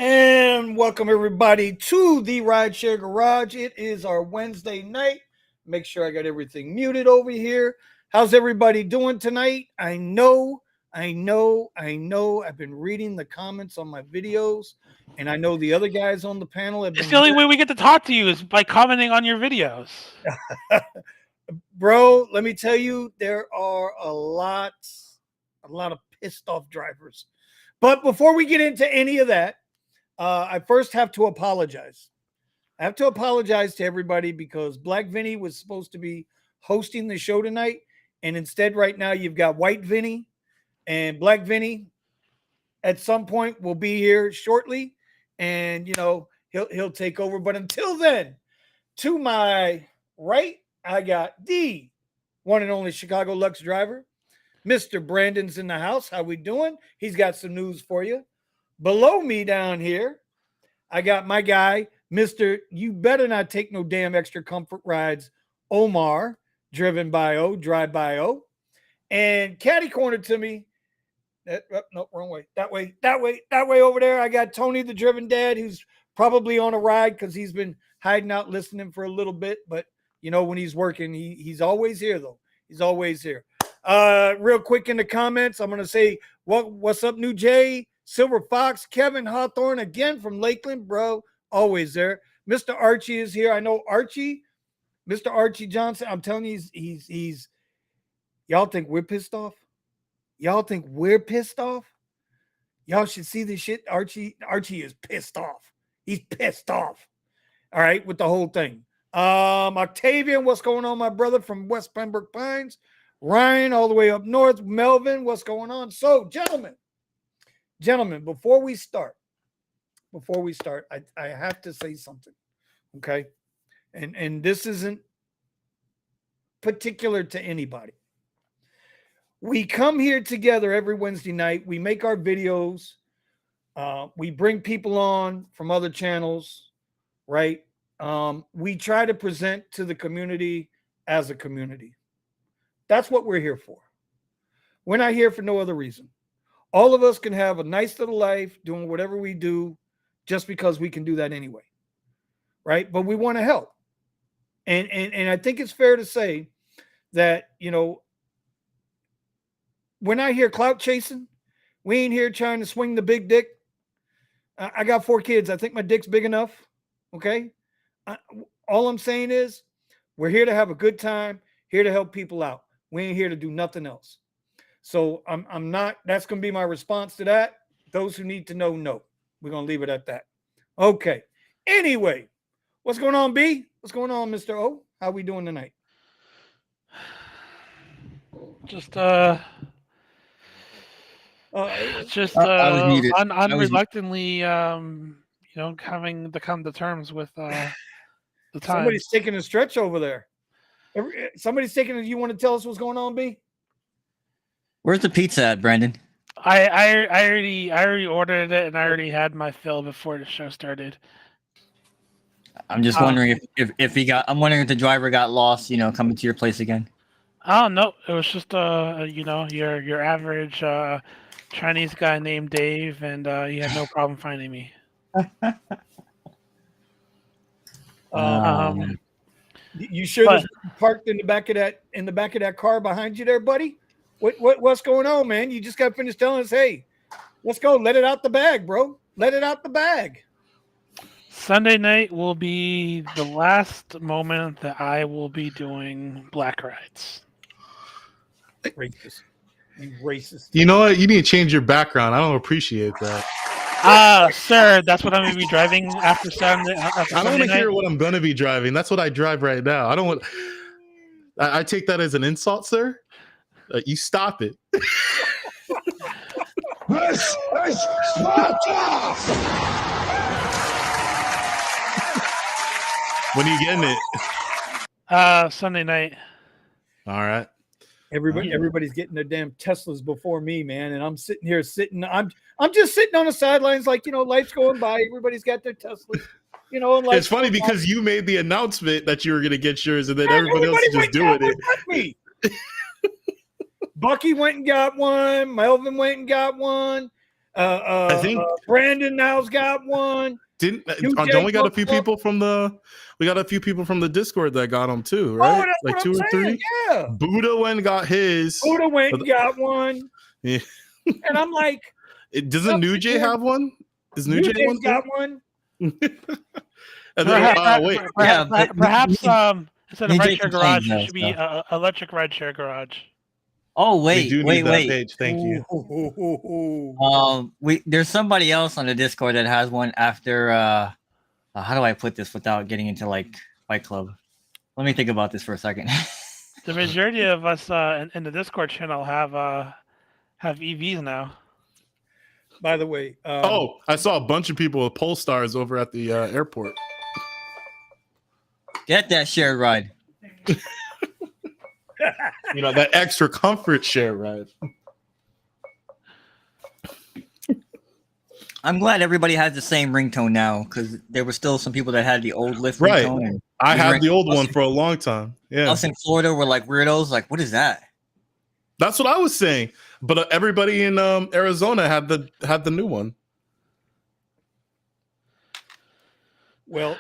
And welcome everybody to the Rideshare Garage. It is our Wednesday night. Make sure I got everything muted over here. How's everybody doing tonight? I know. I've been reading the comments on my videos, and I know the other guys on the panel have It's been. the only way we get to talk to you is by commenting on your videos. Bro, let me tell you, there are a lot of pissed off drivers. But before we get into any of that, I first have to apologize. I have to apologize to everybody because Black Vinny was supposed to be hosting the show tonight, and instead, right now, you've got White Vinny and Black Vinny. At some point, will be here shortly, and he'll take over. But until then, to my right, I got the one and only Chicago Lux driver, Mr. Brandon's in the house. How we doing? He's got some news for you. Below me down here, I got my guy, Mr. You better not take no damn extra comfort rides, Omar, driven by O, drive by O. And catty corner to me, no, wrong way. That way over there. I got Tony, the driven dad, who's probably on a ride because he's been hiding out listening for a little bit. But, when he's working, he's always here, though. He's always here. Real quick in the comments, I'm going to say, what's up, New Jay? Silver Fox, Kevin Hawthorne, again from Lakeland, bro, always there. Mr. Archie is here. I know Archie, Mr. Archie Johnson. I'm telling you, he's. Y'all think we're pissed off? Y'all think we're pissed off? Y'all should see this shit. Archie is pissed off. He's pissed off. All right, with the whole thing. Octavian, what's going on, my brother from West Pembroke Pines? Ryan, all the way up north. Melvin, what's going on? So, Gentlemen, before we start, I have to say something, okay? And this isn't particular to anybody. We come here together every Wednesday night. We make our videos. We bring people on from other channels, right? We try to present to the community as a community. That's what we're here for. We're not here for no other reason. All of us can have a nice little life doing whatever we do just because we can do that anyway, right? But we want to help. And I think it's fair to say that, we're not here clout chasing. We ain't here trying to swing the big dick. I got 4 kids. I think my dick's big enough, okay? All I'm saying is we're here to have a good time, here to help people out. We ain't here to do nothing else. So I'm not, that's going to be my response to that. Those who need to know, no. We're going to leave it at that. Okay. Anyway, what's going on, B? What's going on, Mr. O? How we doing tonight? Just unreluctantly, having to come to terms with the time. Somebody's taking a stretch over there. Somebody's taking it. You want to tell us what's going on, B? Where's the pizza at, Brandon? I already ordered it, and I already had my fill before the show started. I'm just wondering if he got. I'm wondering if the driver got lost, coming to your place again. Oh no, it was just your average Chinese guy named Dave, and he had no problem finding me. You sure there's parked in the back of that car behind you there, buddy? What's going on, man? You just got finished telling us, hey, let's go. Let it out the bag, bro. Let it out the bag. Sunday night will be the last moment that I will be doing black rides. Racist. You racist. You know what? You need to change your background. I don't appreciate that. Sir, that's what I'm going to be driving after Sunday. I don't want to hear what I'm going to be driving. That's what I drive right now. I don't want. I take that as an insult, sir. You stop it. When are you getting it? Sunday night. All right. Everybody's getting their damn Teslas before me, man, and I'm sitting here I'm just sitting on the sidelines, like life's going by. Everybody's got their Teslas, and it's funny because you made the announcement that you were going to get yours, and then everybody else is just doing it. Bucky went and got one. Melvin went and got one. I think Brandon now's got one. don't Jay we got a booked few up. people from the Discord that got them too, Oh, right? that's Like what 2 I'm or saying. 3. Yeah. Buddha went and got his. Buddha went and got one. Yeah. And I'm like, Doesn't New Jay have one? Is New Jay Jay's one? got too? one. And then, wait. Perhaps instead of New Jay Rideshare complains Garage, though, it should be Electric Rideshare Garage. Oh We do need that wait. page. Thank you. There's somebody else on the Discord that has one after. How do I put this without getting into like Fight Club? Let me think about this for a second. The majority of us in the Discord channel have EVs now. By the way, I saw a bunch of people with Polestars over at the airport. Get that shared ride. That extra comfort share ride. I'm glad everybody has the same ringtone now because there were still some people that had the old Lyft Right. ringtone. And I we were had in- the old one for a long time. Yeah, Us in Florida were like weirdos. Like, what is that? that's what I was saying. But everybody in Arizona had the new one. well,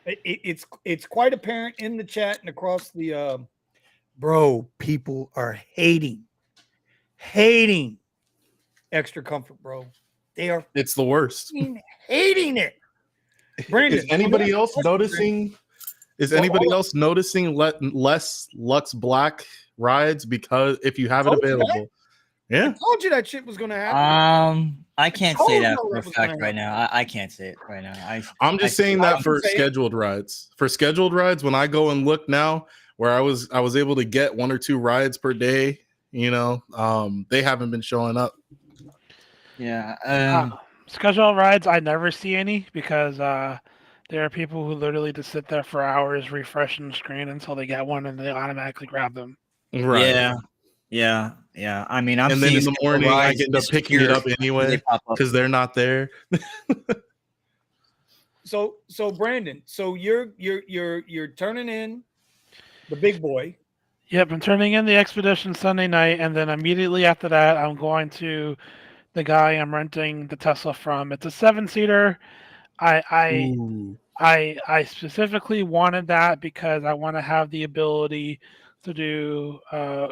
it's quite apparent in the chat and across the bro. People are hating extra comfort, bro. They are It's the worst. hating it. Brandon, Is anybody else noticing? Less Lux Black rides because if you have it Told you that. available? Yeah. I told you that shit was gonna happen. I can't told say you that that for a was fact gonna right now. I can't say it right now. I'm just saying I that can for say it. scheduled rides. For scheduled rides, when I go and look now, where I was able to get 1 or 2 rides per day. They haven't been showing up. Yeah. Schedule rides, I never see any because there are people who literally just sit there for hours refreshing the screen until they get one and they automatically grab them. Right. Yeah. I mean, I'm And then seeing in the morning, I rides end up picking it up disappear anyway they pop up. because they're not there. So Brandon, so you're turning in the big boy. Yep, I'm turning in the Expedition Sunday night, and then immediately after that, I'm going to the guy I'm renting the Tesla from. It's a 7-seater. I specifically wanted that because I want to have the ability to do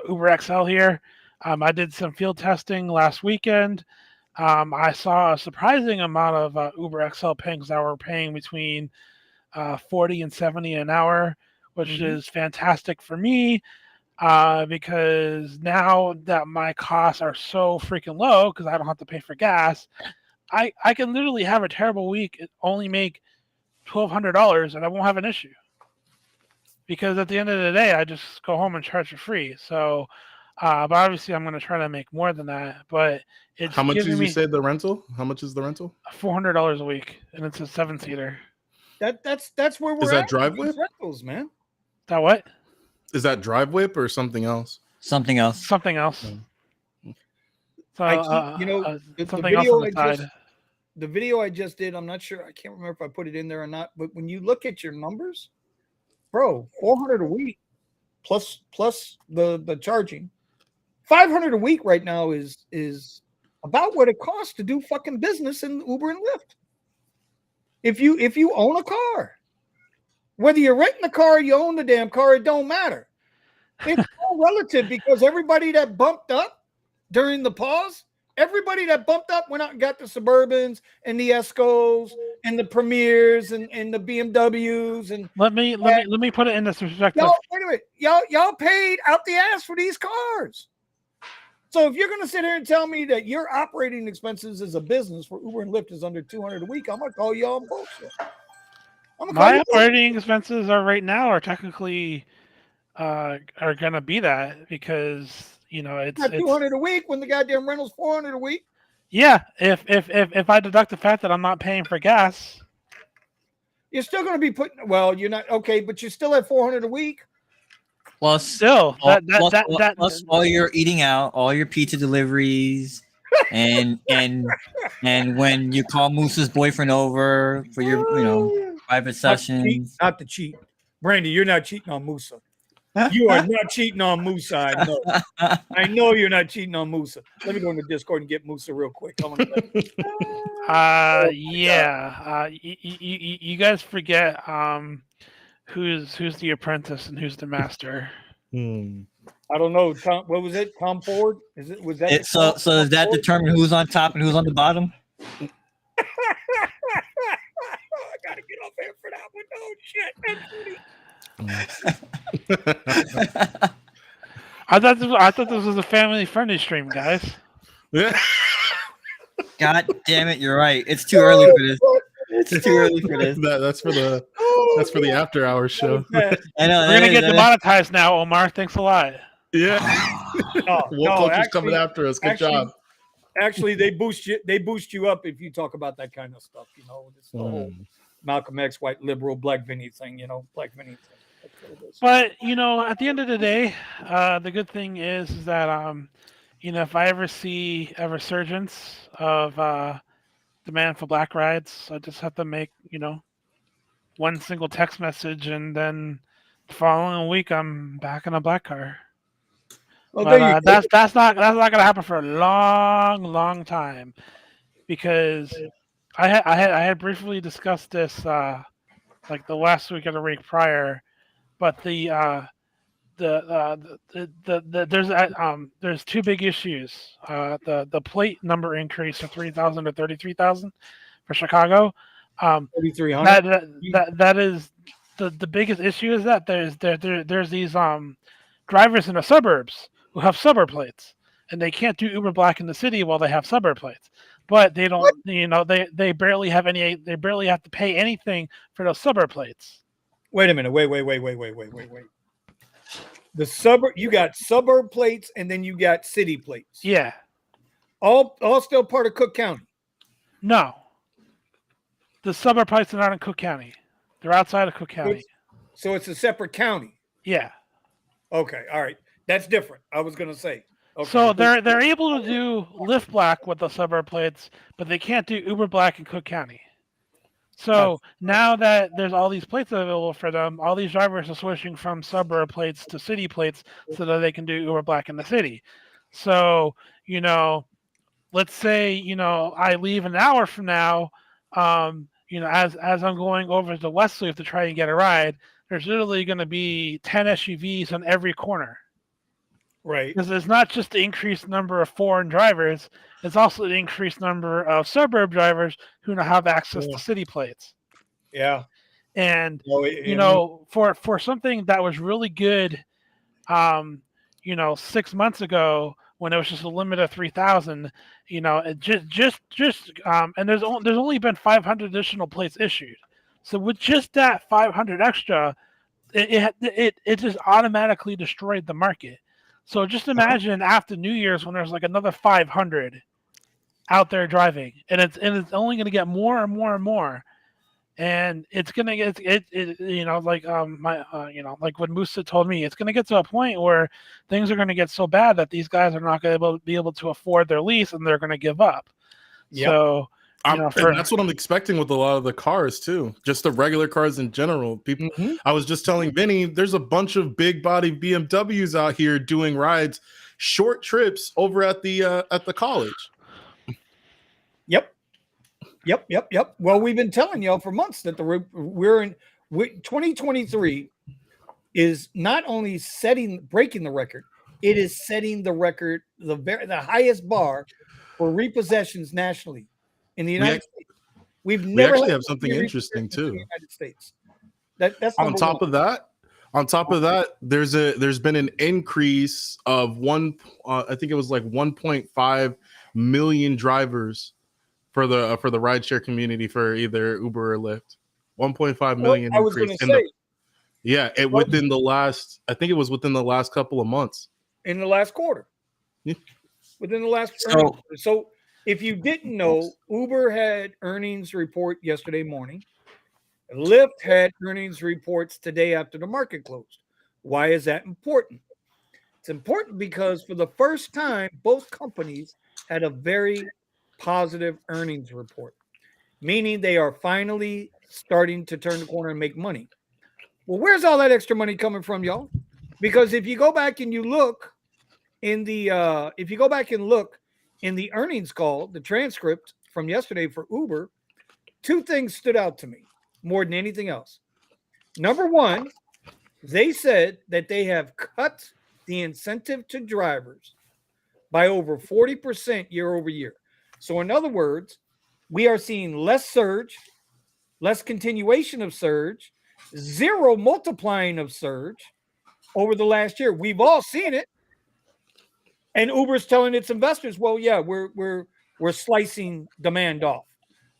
Uber XL here. I did some field testing last weekend. I saw a surprising amount of Uber XL pings that were paying between 40 and 70 an hour, which is fantastic for me because now that my costs are so freaking low because I don't have to pay for gas, I can literally have a terrible week and only make $1,200 and I won't have an issue. Because at the end of the day, I just go home and charge for free. So, but obviously, I'm going to try to make more than that. But it's How much giving did me you say the rental? How much is the rental? $400 a week, and it's a 7-seater. That's where we're Is that at drive with these whip? rentals, man. That what? Is that drive whip or something else? Something else. Something else. So, I keep, the something else on the side. The video I just did, I'm not sure. I can't remember if I put it in there or not. But when you look at your numbers, bro, $400 a week plus the charging, $500 a week right now is about what it costs to do fucking business in Uber and Lyft. If you own a car, whether you're renting a car or you own the damn car, it don't matter. It's all relative because everybody that bumped up during the pause, everybody that bumped up went out and got the Suburbans and the Escos and the Premiers and the BMWs and Let me put it in this perspective. y'all. Wait a minute, y'all paid out the ass for these cars. So if you're going to sit here and tell me that your operating expenses as a business for Uber and Lyft is under $200 a week, I'm going to call you all bullshit. My operating expenses are technically are going to be that because it's $200 a week when the goddamn rental's $400 a week. Yeah, if I deduct the fact that I'm not paying for gas, you're still going to be putting. Well, you're not okay, but you're still at $400 a week. Plus, still plus all your eating out, all your pizza deliveries, and when you call Moose's boyfriend over for your private sessions. Not to cheat, Brandy. You're not cheating on Musa. You are not cheating on Musa. I know. I know you're not cheating on Musa. Let me go into Discord and get Musa real quick. I'm gonna Yeah. You guys forget who's the apprentice and who's the master. I don't know. Tom, what was it? Tom Ford? Was that? So does that determine who's on top and who's on the bottom? I gotta get off here for that one. Oh shit! I thought this was a family friendly stream, guys. God damn it! You're right. It's too early for this. It's too early for this. That's for the after hours show. I know. We're gonna get demonetized now, Omar. Thanks a lot. Yeah. No, Culture's coming after us. Good job. Actually, they boost you up if you talk about that kind of stuff. You know, it's the whole Malcolm X, white liberal, black Vinny thing. You know, black Vinny thing. But you know, at the end of the day, the good thing is that you know, if I ever see a resurgence of demand for black rides, I just have to make, you know, one single text message, and then the following week I'm back in a black car. Well, But that's not gonna happen for a long time, because I had briefly discussed this like the last week or the week prior, but there's two big issues. The plate number increase from 3,000 to 33,000 for Chicago. 3,300. That is the biggest issue, is that there's these drivers in the suburbs who have suburb plates, and they can't do Uber Black in the city while they have suburb plates. But they don't, you know, they barely have they barely have to pay anything for those suburb plates. Wait a minute. Wait. The suburb, you got suburb plates, and then you got city plates. Yeah. All still part of Cook County. No. The suburb plates are not in Cook County. They're outside of Cook County. So it's a separate county. Yeah. Okay. All right. That's different. I was gonna say. Okay. So they're able to do Lyft Black with the suburb plates, but they can't do Uber Black in Cook County. So now that there's all these plates available for them, all these drivers are switching from suburb plates to city plates so that they can do Uber Black in the city. So, you know, let's say, you know, I leave an hour from now, you know, as I'm going over to Westleaf to try and get a ride, there's literally going to be 10 SUVs on every corner. Right. Because it's not just the increased number of foreign drivers, it's also the increased number of suburb drivers who now have access to city plates. Yeah. And, you know, for something that was really good, you know, 6 months ago, when it was just a limit of 3,000, you know, it and there's only been 500 additional plates issued. So with just that 500 extra, it just automatically destroyed the market. So just imagine after New Year's when there's like another 500 out there driving, and it's only going to get more and more and more, and it's going to get you know, like you know, like what Musa told me, it's going to get to a point where things are going to get so bad that these guys are not going to be able to afford their lease, and they're going to give up. Yep. So. You know, and that's what I'm expecting with a lot of the cars too. Just the regular cars in general. People, I was just telling Vinny, there's a bunch of big body BMWs out here doing rides, short trips over at the college. Yep. Well, we've been telling y'all for months that we're in 2023 is not only breaking the record, it is setting the record, the highest bar for repossessions nationally. In the United States, we actually have something interesting too. In the United States. That's on top of that, there's been an increase of I think it was like 1.5 million drivers for the rideshare community for either Uber or Lyft. 1.5 million. I was going to say, within the last, I think it was within the last couple of months. In the last quarter. Within the last quarter. So if you didn't know, Uber had earnings report yesterday morning. Lyft had earnings reports today after the market closed. Why is that important? It's important because for the first time, both companies had a very positive earnings report, meaning they are finally starting to turn the corner and make money. Well, where's all that extra money coming from, y'all? Because if you go back and you look in the earnings call, the transcript from yesterday for Uber, two things stood out to me more than anything else. Number one, they said that they have cut the incentive to drivers by over 40% year over year. So in other words, we are seeing less surge, less continuation of surge, zero multiplying of surge over the last year. We've all seen it. And Uber's telling its investors, well, yeah, we're slicing demand off.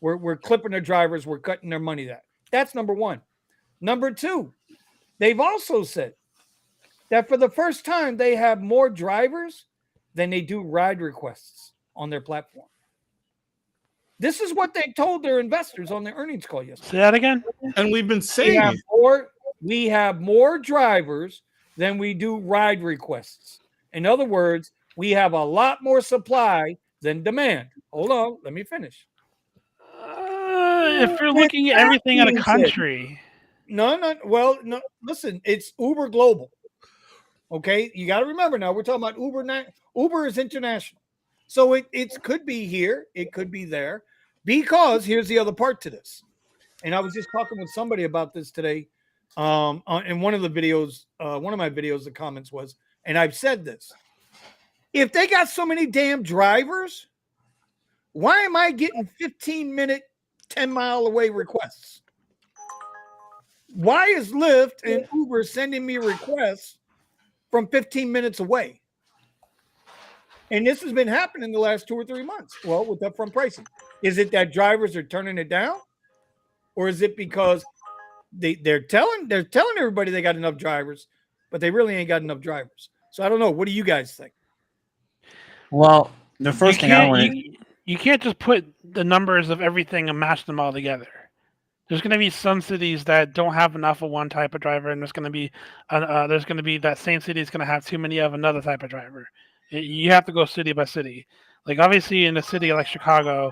We're clipping their drivers, we're cutting their money that. That's number one. Number two, they've also said that for the first time they have more drivers than they do ride requests on their platform. This is what they told their investors on their earnings call yesterday. Say that again. And we've been saying We have more drivers than we do ride requests. In other words, we have a lot more supply than demand. Hold on, let me finish. If you're looking at everything in a country. No. Listen, it's Uber Global. Okay, you got to remember now we're talking about Uber. Uber is international, so it could be here, it could be there. Because here's the other part to this, and I was just talking with somebody about this today. In one of the videos, one of my videos, the comments was, and I've said this: if they got so many damn drivers, why am I getting 15-minute, 10-mile away requests? Why is Lyft and Uber sending me requests from 15 minutes away? And this has been happening the last 2 or 3 months. Well, with upfront pricing, is it that drivers are turning it down, or is it because they're telling everybody they got enough drivers, but they really ain't got enough drivers? So I don't know. What do you guys think? Well, the first thing I want to you can't just put the numbers of everything and match them all together. There's going to be some cities that don't have enough of one type of driver, and there's going to be that same city is going to have too many of another type of driver. You have to go city by city. Like obviously in a city like Chicago,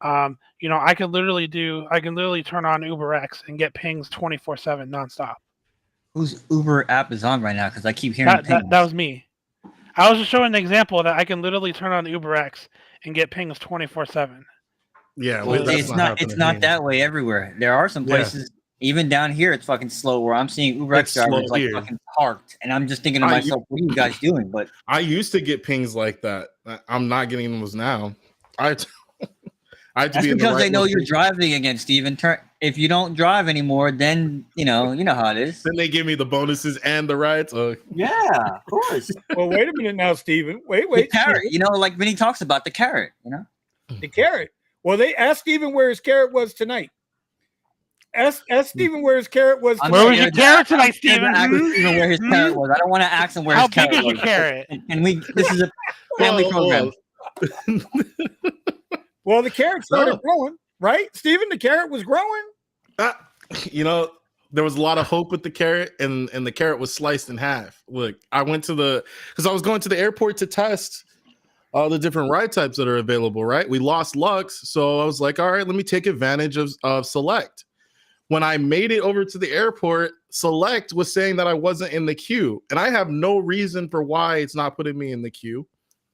I can literally turn on UberX and get pings 24/7 nonstop. Whose Uber app is on right now? Because I keep hearing pings. That was me. I was just showing an example that I can literally turn on UberX and get pings 24/7. Yeah, well, it's not that way everywhere. There are some places, even down here, it's fucking slow. Where I'm seeing UberX drivers like fucking parked, and I'm just thinking to myself, "What are you guys doing?" But I used to get pings like that. I'm not getting those now. That's because they know you're driving again, Steven. If you don't drive anymore, then you know how it is. Then they give me the bonuses and the rides. Yeah, of course. Well, wait a minute now, Steven. Wait. The carrot, like when he talks about the carrot, The carrot. Well, they asked Steven where his carrot was tonight. Ask Steven where his carrot was tonight. Where was your carrot tonight, Steven? Steven where his carrot was. I don't want to ask him where his carrot was. How big is your carrot? And this is a family program. Well, the carrot started growing, right? Steven, the carrot was growing. There was a lot of hope with the carrot, and the carrot was sliced in half. Look, I went because I was going to the airport to test all the different ride types that are available, right? We lost Lux, so I was like, all right, let me take advantage of Select. When I made it over to the airport, Select was saying that I wasn't in the queue, and I have no reason for why it's not putting me in the queue.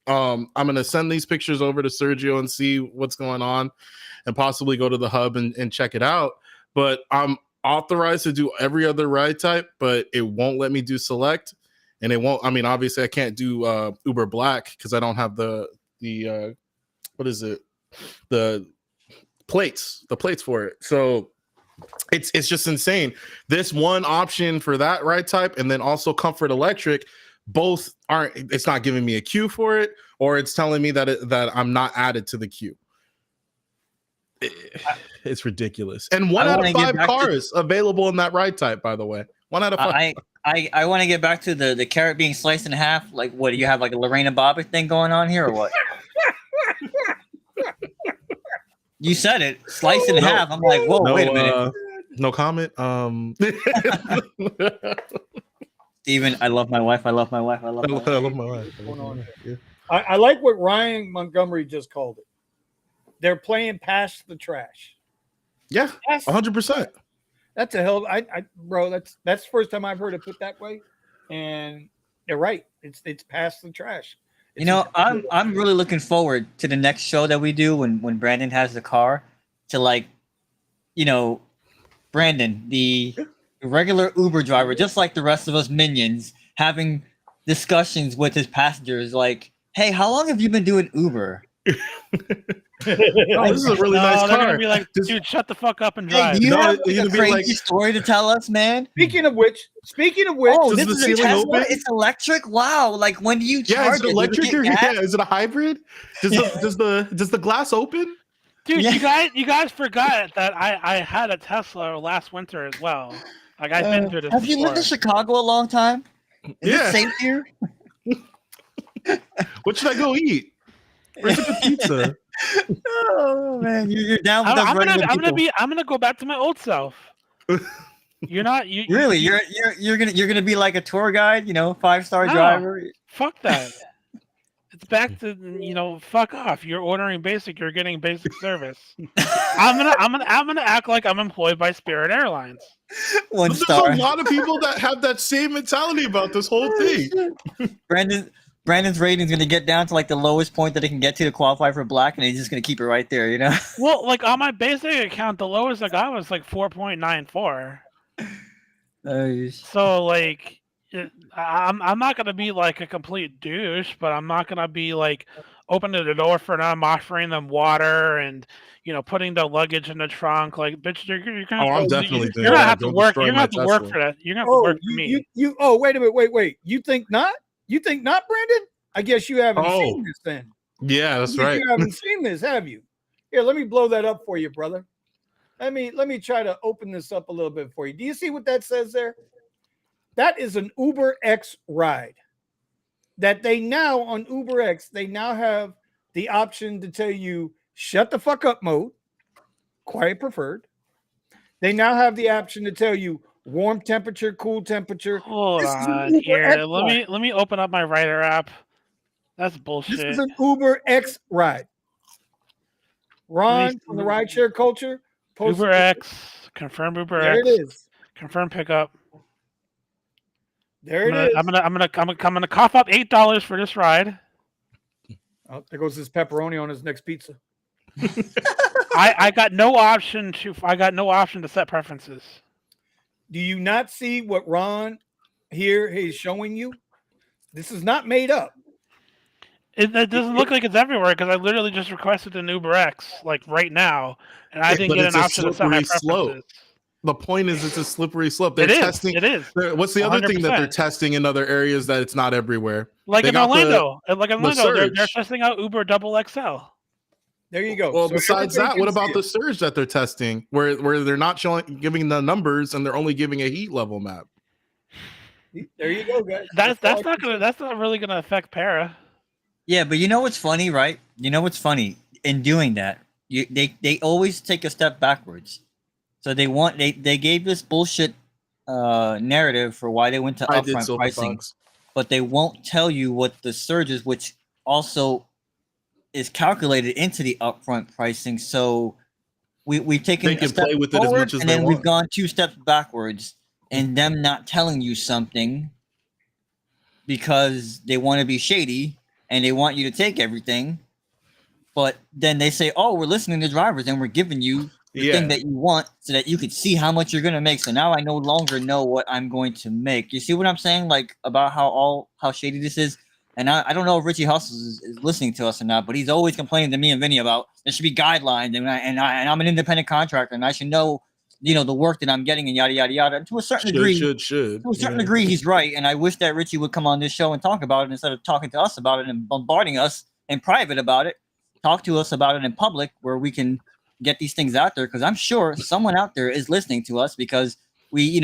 I'm going to send these pictures over to Sergio and see what's going on and possibly go to the hub and check it out. But I'm authorized to do every other ride type, but it won't let me do Select. And it won't, obviously I can't do Uber Black because I don't have the what is it? The plates for it. So it's just insane. This one option for that ride type and then also Comfort Electric, both it's not giving me a queue for it, or it's telling me that I'm not added to the queue. It's ridiculous. And 1 out of 5 cars available in that ride type, by the way. 1 out of 5. I want to get back to the carrot being sliced in half. Like, what do you have, like a Lorena Bobbitt thing going on here, or what? You said it, sliced in half. I'm like, whoa, wait a minute. No comment. Steven, I love my wife. I love my wife. I love my wife. Yeah. I like what Ryan Montgomery just called it. They're playing past the trash. Yeah, 100%. That's a hell. Bro, that's the first time I've heard it put that way. and they're right. It's past the trash. You know, I'm really looking forward to the next show that we do when Brandon has the car to, like, you know, Brandon, the regular Uber driver, just like the rest of us minions, having discussions with his passengers like, hey, how long have you been doing Uber? Oh, this is a really nice they're car. gonna be like, dude, shut the fuck up and Hey, drive. do you No, have you're like, a gonna be crazy like- story to tell us, man? Speaking of which, Oh, Does this the is a ceiling Tesla? open? It's electric? Wow. Like, when do you Yeah, charge is it it? electric or gas? is it a hybrid? Does the glass open? Dude, Yeah. you guys forgot that I had a Tesla last winter as well. Like, I've been through this Have you lived in before. Chicago a long time? Is Yeah. it safe here? What should I go eat? Where's a good pizza? Oh man, you're down with us regular people. I'm gonna go back to my old self. You're not you Really, you're gonna be like a tour guide, 5-star No. driver. fuck that. It's back to fuck off. You're ordering basic, you're getting basic service. I'm gonna act like I'm employed by Spirit Airlines. One But star. there's a lot of people that have that same mentality about this whole thing. Brandon's rating's gonna get down to like the lowest point that it can get to qualify for black, and he's just gonna keep it right there, Well, like on my basic account, the lowest I got was like 4.94. So like, I'm not gonna be like a complete douche, but I'm not gonna be like opening the door for them, offering them water, and putting the luggage in the trunk. Like, bitch, you're gonna. Oh, I'm definitely doing You're gonna that. have to Don't work. destroy You're gonna my have to work Tesla. for that. You're gonna have to work for me. Wait a minute, wait. You think not? You think not, Brandon? I guess you haven't seen this then. Yeah, that's right. You haven't seen this, have you? Here, let me blow that up for you, brother. Let me try to open this up a little bit for you. Do you see what that says there? That is an Uber X ride. That they now on Uber X, they now have the option to tell you shut the fuck up mode, quiet preferred. They now have the option to tell you warm temperature, cool temperature. Hold This is an on Uber here. X Let me open up my Rider app. That's bullshit. This is an Uber X ride. Ron from the rideshare culture. Uber X, confirm Uber There X. it is. Confirm pickup. There it is. I'm gonna cough up $8 for this ride. Oh, there goes his pepperoni on his next pizza. I got no option to set preferences. Do you not see what Ron here is showing you? This is not made up. It doesn't look like it's everywhere because I literally just requested an Uber X like right now, and I didn't get an option to set my preferences. Slope. The point is, it's a slippery slope. They're It testing. It is. What's the other thing that they're 100%. testing in other areas that it's not everywhere? Like They in got Orlando, they're surge. testing out Uber Double XL. There you go. Well, So besides everybody that, can what see about the it. surge that they're testing, where they're not giving the numbers and they're only giving a heat level map? There you go, guys. That's not really gonna affect para. Yeah, but you know what's funny, right? You know what's funny in doing that? They always take a step backwards. So they gave this bullshit narrative for why they went to upfront pricing, but they won't tell you what the surge is, which also is calculated into the upfront pricing. So we've taken a step with it as forward, much as and they then want. we've gone 2 steps backwards, and them not telling you something because they want to be shady and they want you to take everything. But then they say, "Oh, we're listening to drivers and we're giving you the thing that you want so that you could see how much you're going to make." So now I no longer know what I'm going to make. You see what I'm saying? Like about how shady this is. And I don't know if Richie Hustles is listening to us or not, but he's always complaining to me and Vinny about there should be guidelines, and I'm an independent contractor and I should know, the work that I'm getting and yada yada yada. And to a certain degree, to a certain degree, he's right. And I wish that Richie would come on this show and talk about it instead of talking to us about it and bombarding us in private about it. Talk to us about it in public where we can get these things out there, because I'm sure someone out there is listening to us, because we,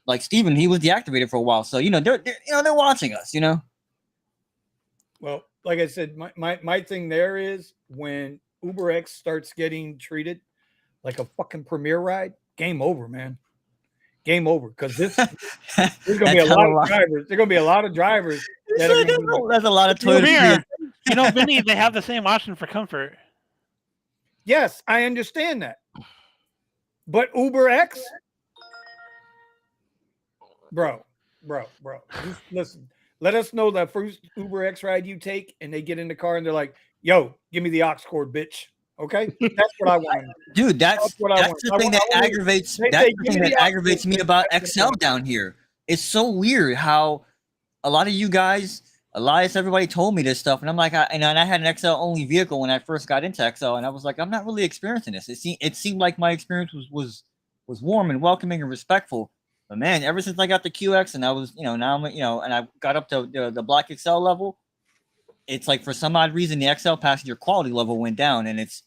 like Steven, he was deactivated for a while, so they're watching us. Well, like I said, my thing there is when Uber X starts getting treated like a fucking premier ride, game over, man. Game over, because there's gonna be a lot of drivers. There's gonna be a lot of drivers. That's a lot of Toyota. Vinny, they have the same option for comfort. Yes, I understand that. But Uber X, bro, bro. Just listen. Let us know that first Uber X ride you take, and they get in the car and they're like, "Yo, give me the aux cord, bitch." Okay, that's what I want. Dude, that's what I that's want. the thing that aggravates. They That's say, the "Give thing me that the aux aggravates cord, me bitch." about That's what I XL down here. It's so weird how a lot of you guys, Elias, everybody told me this stuff, and I'm like, and I had an XL only vehicle when I first got into XL, and I was like, I'm not really experiencing this. It seemed like my experience was warm and welcoming and respectful. But man, ever since I got the QX and I was, now I'm, and I got up to the Black XL level, it's like for some odd reason the XL passenger quality level went down, and it's,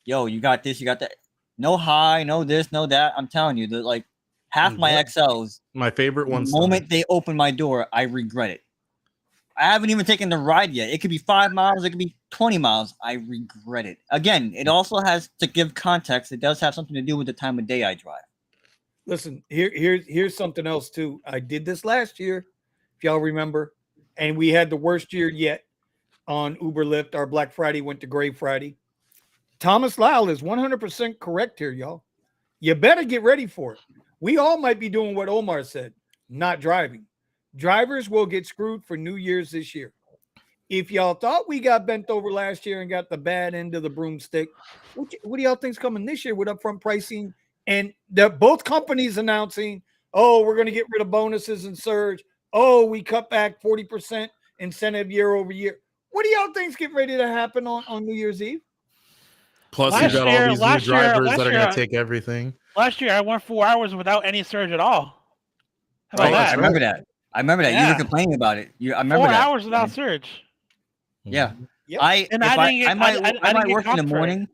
yo, you got this, you got that, no high, no this, no that. I'm telling you that like half my XLs, My favorite one. the moment they open my door, I regret it. I haven't even taken the ride yet. It could be 5 miles, it could be 20 miles. I regret it. Again, it also has to give context. It does have something to do with the time of day I drive. Listen, here's something else too. I did this last year, if y'all remember, and we had the worst year yet on Uber Lyft. Our Black Friday went to Gray Friday. Thomas Lyle is 100% correct here, y'all. You better get ready for it. We all might be doing what Omar said, not driving. Drivers will get screwed for New Year's this year. If y'all thought we got bent over last year and got the bad end of the broomstick, what do y'all think's coming this year with upfront pricing? And they're both companies announcing, oh, we're going to get rid of bonuses and surge. Oh, we cut back 40% incentive year over year. What do y'all think's getting ready to happen on New Year's Eve? Plus, you got all these new drivers that are going to take everything. Last year, I went 4 hours without any surge at all. How about that? I remember that. Yeah. You were complaining about it. I remember 4 that. hours without surge. Yeah. Yep. I might work in the morning.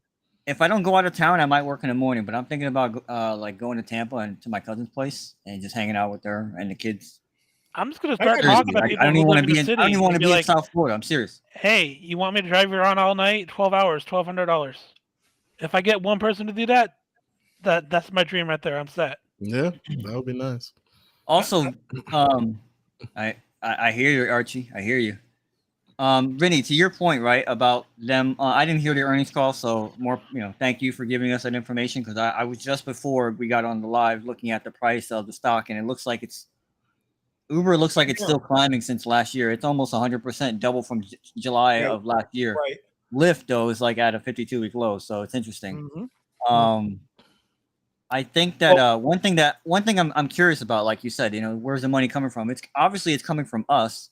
If I don't go out of town, I might work in the morning. But I'm thinking about like going to Tampa and to my cousin's place and just hanging out with her and the kids. I'm just gonna start talking about people. I don't even want to be in. I don't even want to be in South Florida. I'm serious. Hey, you want me to drive you around all night? 12 hours, $1,200. If I get one person to do that, that's my dream right there. I'm set. Yeah, that would be nice. Also, I hear you, Archie. I hear you. Vinny, to your point, right, about them, I didn't hear the earnings call, so more, thank you for giving us that information, because I was just before we got on the live looking at the price of the stock, and it looks like Uber looks like it's still climbing since last year. It's almost 100% double from July of last year. Right. Lyft, though, is like at a 52-week low, so it's interesting. Mm-hmm. I think that one thing I'm curious about, like you said, where's the money coming from? It's coming from us.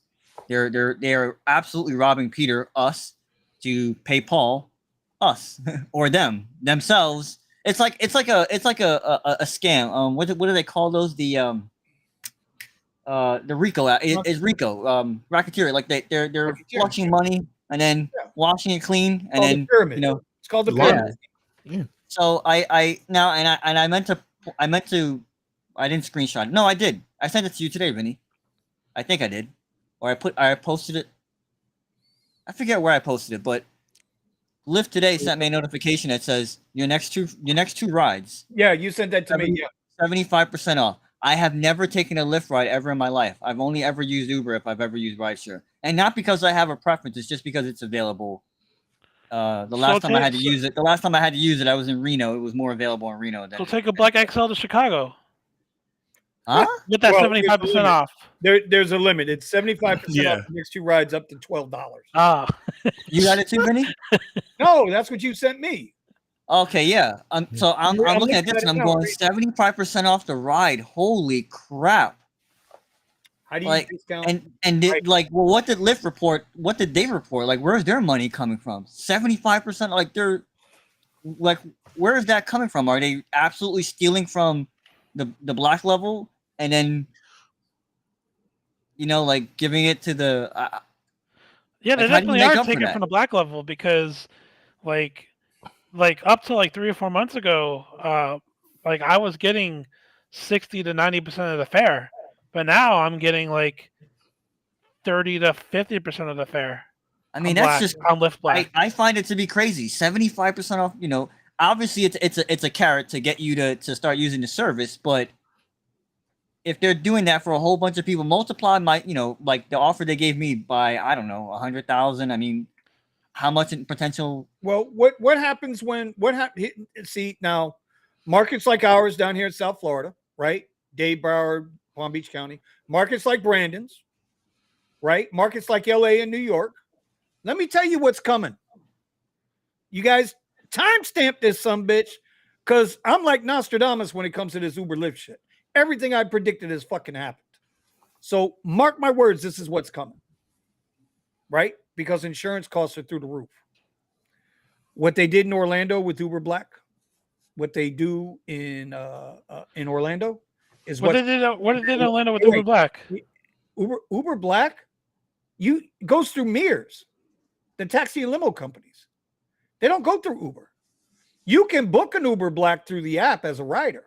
They're absolutely robbing Peter, us, to pay Paul, us, or themselves. It's like a scam. What do they call those? The RICO is RICO racketeering. Like they're flushing money and then washing it clean, and then it's called the pyramid. Yeah. So I meant to I didn't screenshot it. No, I did. I sent it to you today, Vinny. I think I did. Or I posted it. I forget where I posted it, but Lyft today sent me a notification that says your next two rides. Yeah, you sent that to me. Yeah, 75% off. I have never taken a Lyft ride ever in my life. I've only ever used Uber if I've ever used rideshare, and not because I have a preference. It's just because it's available. The last time I had to use it, I was in Reno. It was more available in Reno. So take a Black XL to Chicago. Huh? Get that 75% off. There's a limit. It's 75% off the next two rides up to $12. Ah, you got it too, Vinny? No, that's what you sent me. Okay, yeah. So I'm looking at this and I'm going 75% off the ride. Holy crap! How do you discount? What did Lyft report? What did they report? Like, where's their money coming from? 75%. Like, they're like, where is that coming from? Are they absolutely stealing from the black level and then like giving it to the? Yeah, they definitely are taking from the black level, because like up to like 3 or 4 months ago, like I was getting 60 to 90% of the fare, but now I'm getting like 30 to 50% of the fare. I mean, that's just on Lyft Black. I find it to be crazy. 75% off. Obviously it's a carrot to get you to start using the service, but if they're doing that for a whole bunch of people, multiply my like the offer they gave me by, I don't know, 100,000. I mean, how much in potential? Well, what happens when see now, markets like ours down here in South Florida, right? Dade, Broward, Palm Beach County, markets like Brandon's, right? Markets like LA and New York. Let me tell you what's coming. You guys timestamp this sumbitch, because I'm like Nostradamus when it comes to this Uber Lyft shit. Everything I predicted has fucking happened. So mark my words, this is what's coming. Right? Because insurance costs are through the roof. What they did in Orlando with Uber Black, what they do in Orlando is what they did in Orlando with Uber Black. Uber Black, goes through Mears, the taxi and limo companies. They don't go through Uber. You can book an Uber Black through the app as a rider,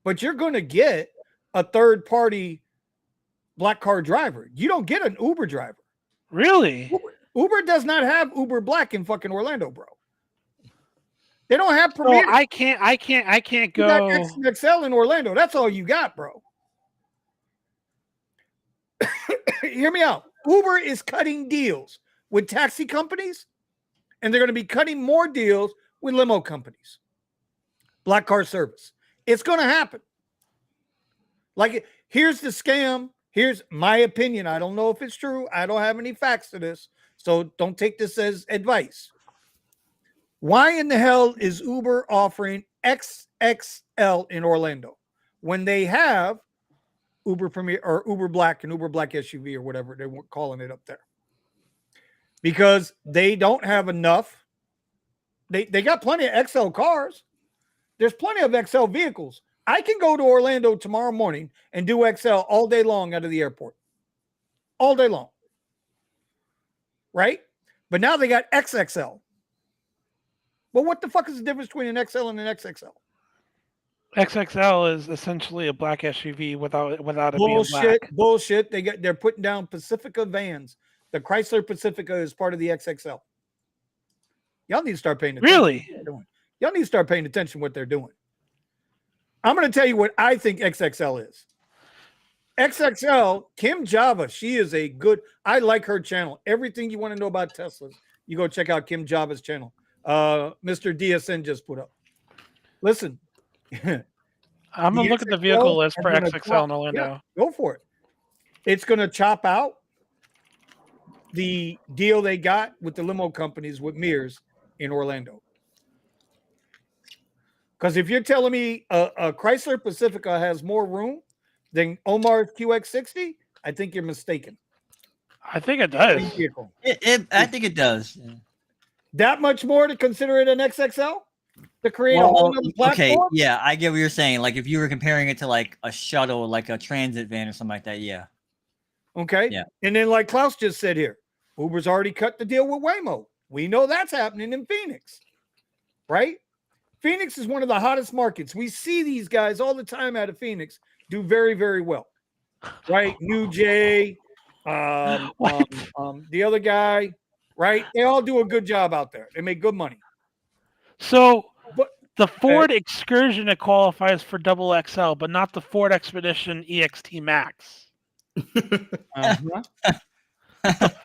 but you're going to get a third-party black car driver. You don't get an Uber driver. Really? Uber does not have Uber Black in fucking Orlando, bro. They don't have Premier. So I can't go. You got XXL in Orlando. That's all you got, bro. Hear me out. Uber is cutting deals with taxi companies, and they're going to be cutting more deals with limo companies. Black car service. It's going to happen. Like, here's the scam. Here's my opinion. I don't know if it's true. I don't have any facts to this, so don't take this as advice. Why in the hell is Uber offering XXL in Orlando when they have Uber Premier or Uber Black and Uber Black SUV or whatever they're calling it up there? Because they don't have enough. They got plenty of XL cars. There's plenty of XL vehicles. I can go to Orlando tomorrow morning and do XL all day long out of the airport. All day long. Right? But now they got XXL. Well, what the fuck is the difference between an XL and an XXL? XXL is essentially a black SUV without it being black. Bullshit. They're putting down Pacifica vans. The Chrysler Pacifica is part of the XXL. Y'all need to start paying attention. Really? Y'all need to start paying attention to what they're doing. I'm going to tell you what I think XXL is. XXL, Kim Java, she is I like her channel. Everything you want to know about Teslas, you go check out Kim Java's channel. Mr. DSN just put up. Listen. I'm going to look at the vehicle list for XXL in Orlando. Yeah, go for it. It's going to chop out the deal they got with the limo companies with Mears in Orlando. Because if you're telling me a Chrysler Pacifica has more room than Omar's QX60, I think you're mistaken. I think it does. I think it does. That much more to consider it an XXL? To create a whole other platform? Okay, yeah, I get what you're saying. Like if you were comparing it to like a shuttle, like a transit van or something like that, yeah. Okay. Yeah. And then like Klaus just said here, Uber's already cut the deal with Waymo. We know that's happening in Phoenix. Right? Phoenix is one of the hottest markets. We see these guys all the time out of Phoenix do very, very well. Right? New Jay, the other guy, right? They all do a good job out there. They make good money. So the Ford Excursion, it qualifies for double XL, but not the Ford Expedition EXT Max. Uh-huh.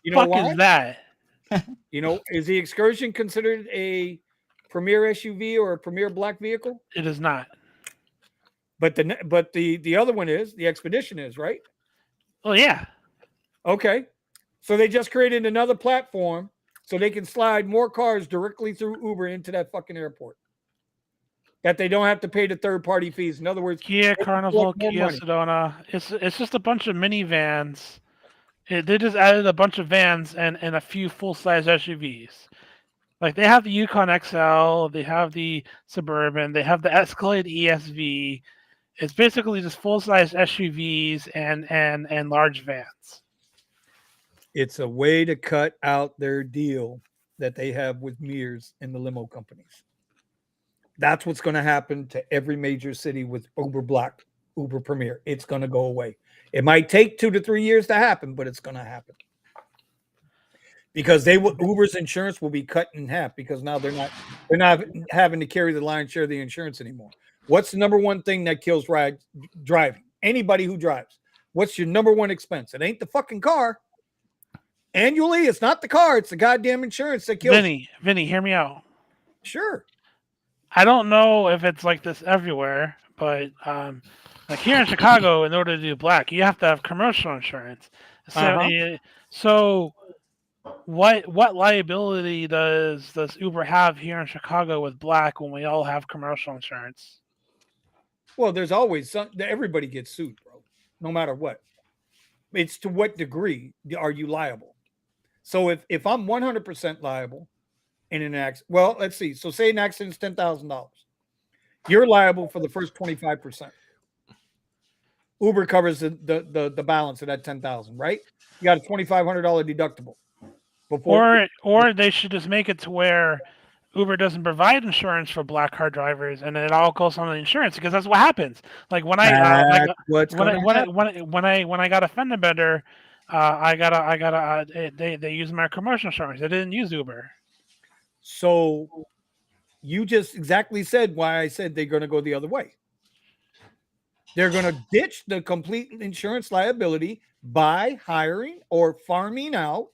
You know what is that? Is the Excursion considered a Premier SUV or a Premier Black vehicle? It is not. But the other one is, the Expedition is, right? Well, yeah. Okay. So they just created another platform so they can slide more cars directly through Uber into that fucking airport. That they don't have to pay the third-party fees. In other words, Kia Carnival, Kia Sedona. It's just a bunch of minivans. They just added a bunch of vans and a few full-size SUVs. Like they have the Yukon XL, they have the Suburban, they have the Escalade ESV. It's basically just full-size SUVs and large vans. It's a way to cut out their deal that they have with Mears and the limo companies. That's what's going to happen to every major city with Uber Black, Uber Premier. It's going to go away. It might take 2 to 3 years to happen, but it's going to happen. Because Uber's insurance will be cut in half because now they're not having to carry the lion's share of the insurance anymore. What's the number one thing that kills driving? Anybody who drives. What's your number one expense? It ain't the fucking car. Annually, it's not the car. It's the goddamn insurance that kills. Vinny, hear me out. Sure. I don't know if it's like this everywhere, but like here in Chicago, in order to do black, you have to have commercial insurance. So, so what liability does Uber have here in Chicago with black when we all have commercial insurance? Well, there's always everybody gets sued, bro, no matter what. It's to what degree are you liable? So if I'm 100% liable in an accident, well, let's see. So say an accident's $10,000. You're liable for the first 25%. Uber covers the balance of that 10,000, right? You got a $2,500 deductible. Or they should just make it to where Uber doesn't provide insurance for black car drivers, and it all goes on the insurance because that's what happens. Like when I when I got a fender bender, they used my commercial insurance. They didn't use Uber. So you just exactly said why I said they're going to go the other way. They're going to ditch the complete insurance liability by hiring or farming out.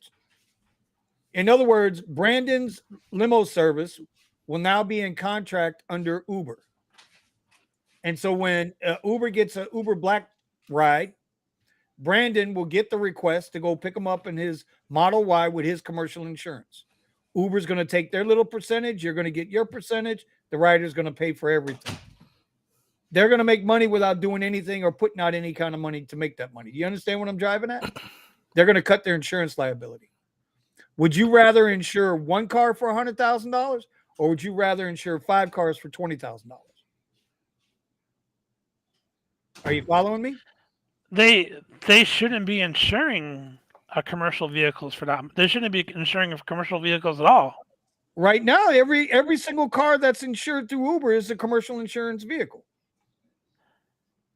In other words, Brandon's limo service will now be in contract under Uber. And so when Uber gets an Uber Black ride, Brandon will get the request to go pick him up in his Model Y with his commercial insurance. Uber's going to take their little percentage. You're going to get your percentage. The rider's going to pay for everything. They're going to make money without doing anything or putting out any kind of money to make that money. Do you understand what I'm driving at? They're going to cut their insurance liability. Would you rather insure one car for $100,000 or would you rather insure 5 cars for $20,000? Are you following me? They shouldn't be insuring commercial vehicles for that. They shouldn't be insuring commercial vehicles at all. Right now, every single car that's insured through Uber is a commercial insurance vehicle.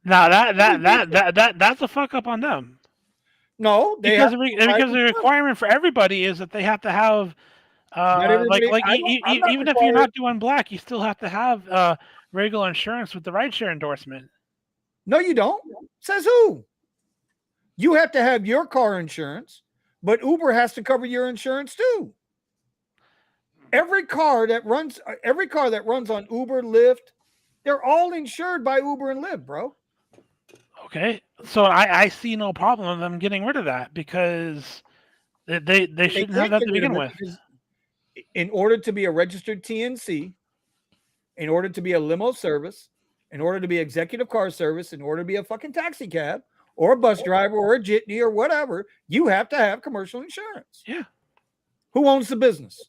Now that's a fuck up on them. No, because the requirement for everybody is that they have to have even if you're not doing black, you still have to have regular insurance with the rideshare endorsement. No, you don't. Says who? You have to have your car insurance, but Uber has to cover your insurance too. Every car that runs on Uber, Lyft, they're all insured by Uber and Lyft, bro. Okay, so I see no problem in them getting rid of that because they shouldn't have that to begin with. In order to be a registered TNC, in order to be a limo service, in order to be executive car service, in order to be a fucking taxi cab or a bus driver or a jitney or whatever, you have to have commercial insurance. Yeah. Who owns the business,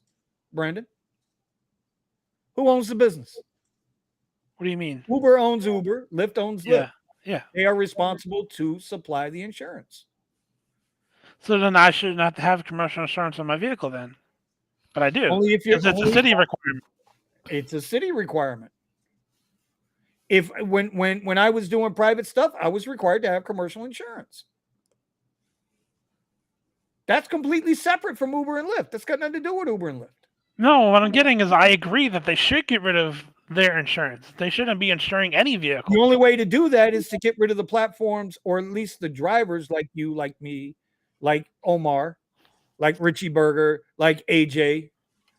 Brandon? Who owns the business? What do you mean? Uber owns Uber. Lyft owns Lyft. Yeah. They are responsible to supply the insurance. So then I should not have commercial insurance on my vehicle then. But I do. Only if it's a city requirement. It's a city requirement. When I was doing private stuff, I was required to have commercial insurance. That's completely separate from Uber and Lyft. That's got nothing to do with Uber and Lyft. No, what I'm getting is I agree that they should get rid of their insurance. They shouldn't be insuring any vehicle. The only way to do that is to get rid of the platforms, or at least the drivers like you, like me, like Omar, like Richie Berger, like AJ.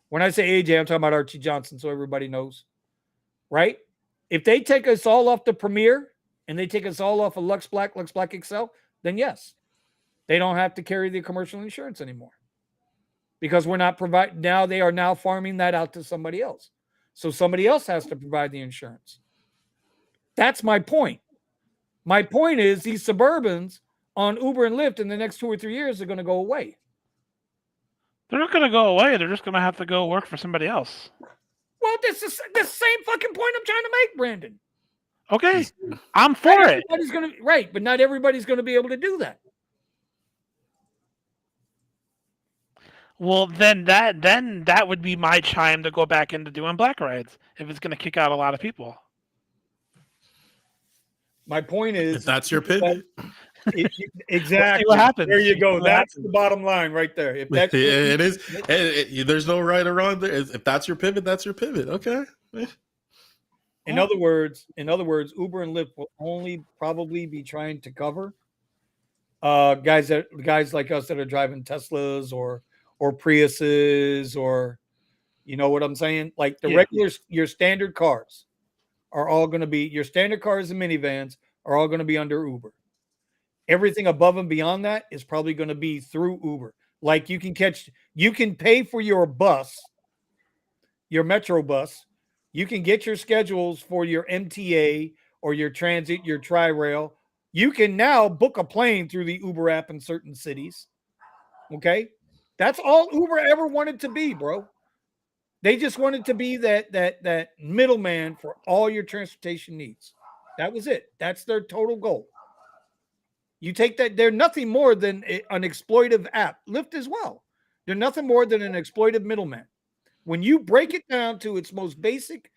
When I say AJ, I'm talking about Archie Johnson, so everybody knows, right? If they take us all off the Premier and they take us all off of Lux Black XL, then yes, they don't have to carry the commercial insurance anymore because we're not providing. Now they are now farming that out to somebody else. So somebody else has to provide the insurance. That's my point. My point is these Suburbans on Uber and Lyft in the next 2 or 3 years are going to go away. They're not going to go away. They're just going to have to go work for somebody else. Well, this is the same fucking point I'm trying to make, Brandon. Okay, I'm for it. Right, but not everybody's going to be able to do that. Well, then that would be my chime to go back into doing black rides if it's going to kick out a lot of people. My point is, if that's your pivot. Exactly. What happens? There you go. That's the bottom line right there. If that's it is. There's no right or wrong there. If that's your pivot, that's your pivot. Okay. In other words, Uber and Lyft will only probably be trying to cover guys like us that are driving Teslas or Priuses or You know what I'm saying? Like the Yeah. regular, your standard cars are all going to be, your standard cars and minivans are all going to be under Uber. Everything above and beyond that is probably going to be through Uber. Like you can pay for your bus, your Metro bus. You can get your schedules for your MTA or your transit, your Tri-Rail. You can now book a plane through the Uber app in certain cities. Okay? That's all Uber ever wanted to be, bro. They just wanted to be that middleman for all your transportation needs. That was it. That's their total goal. You take that, they're nothing more than an exploitive app. Lyft as well. They're nothing more than an exploitive middleman. When you break it down to its most basic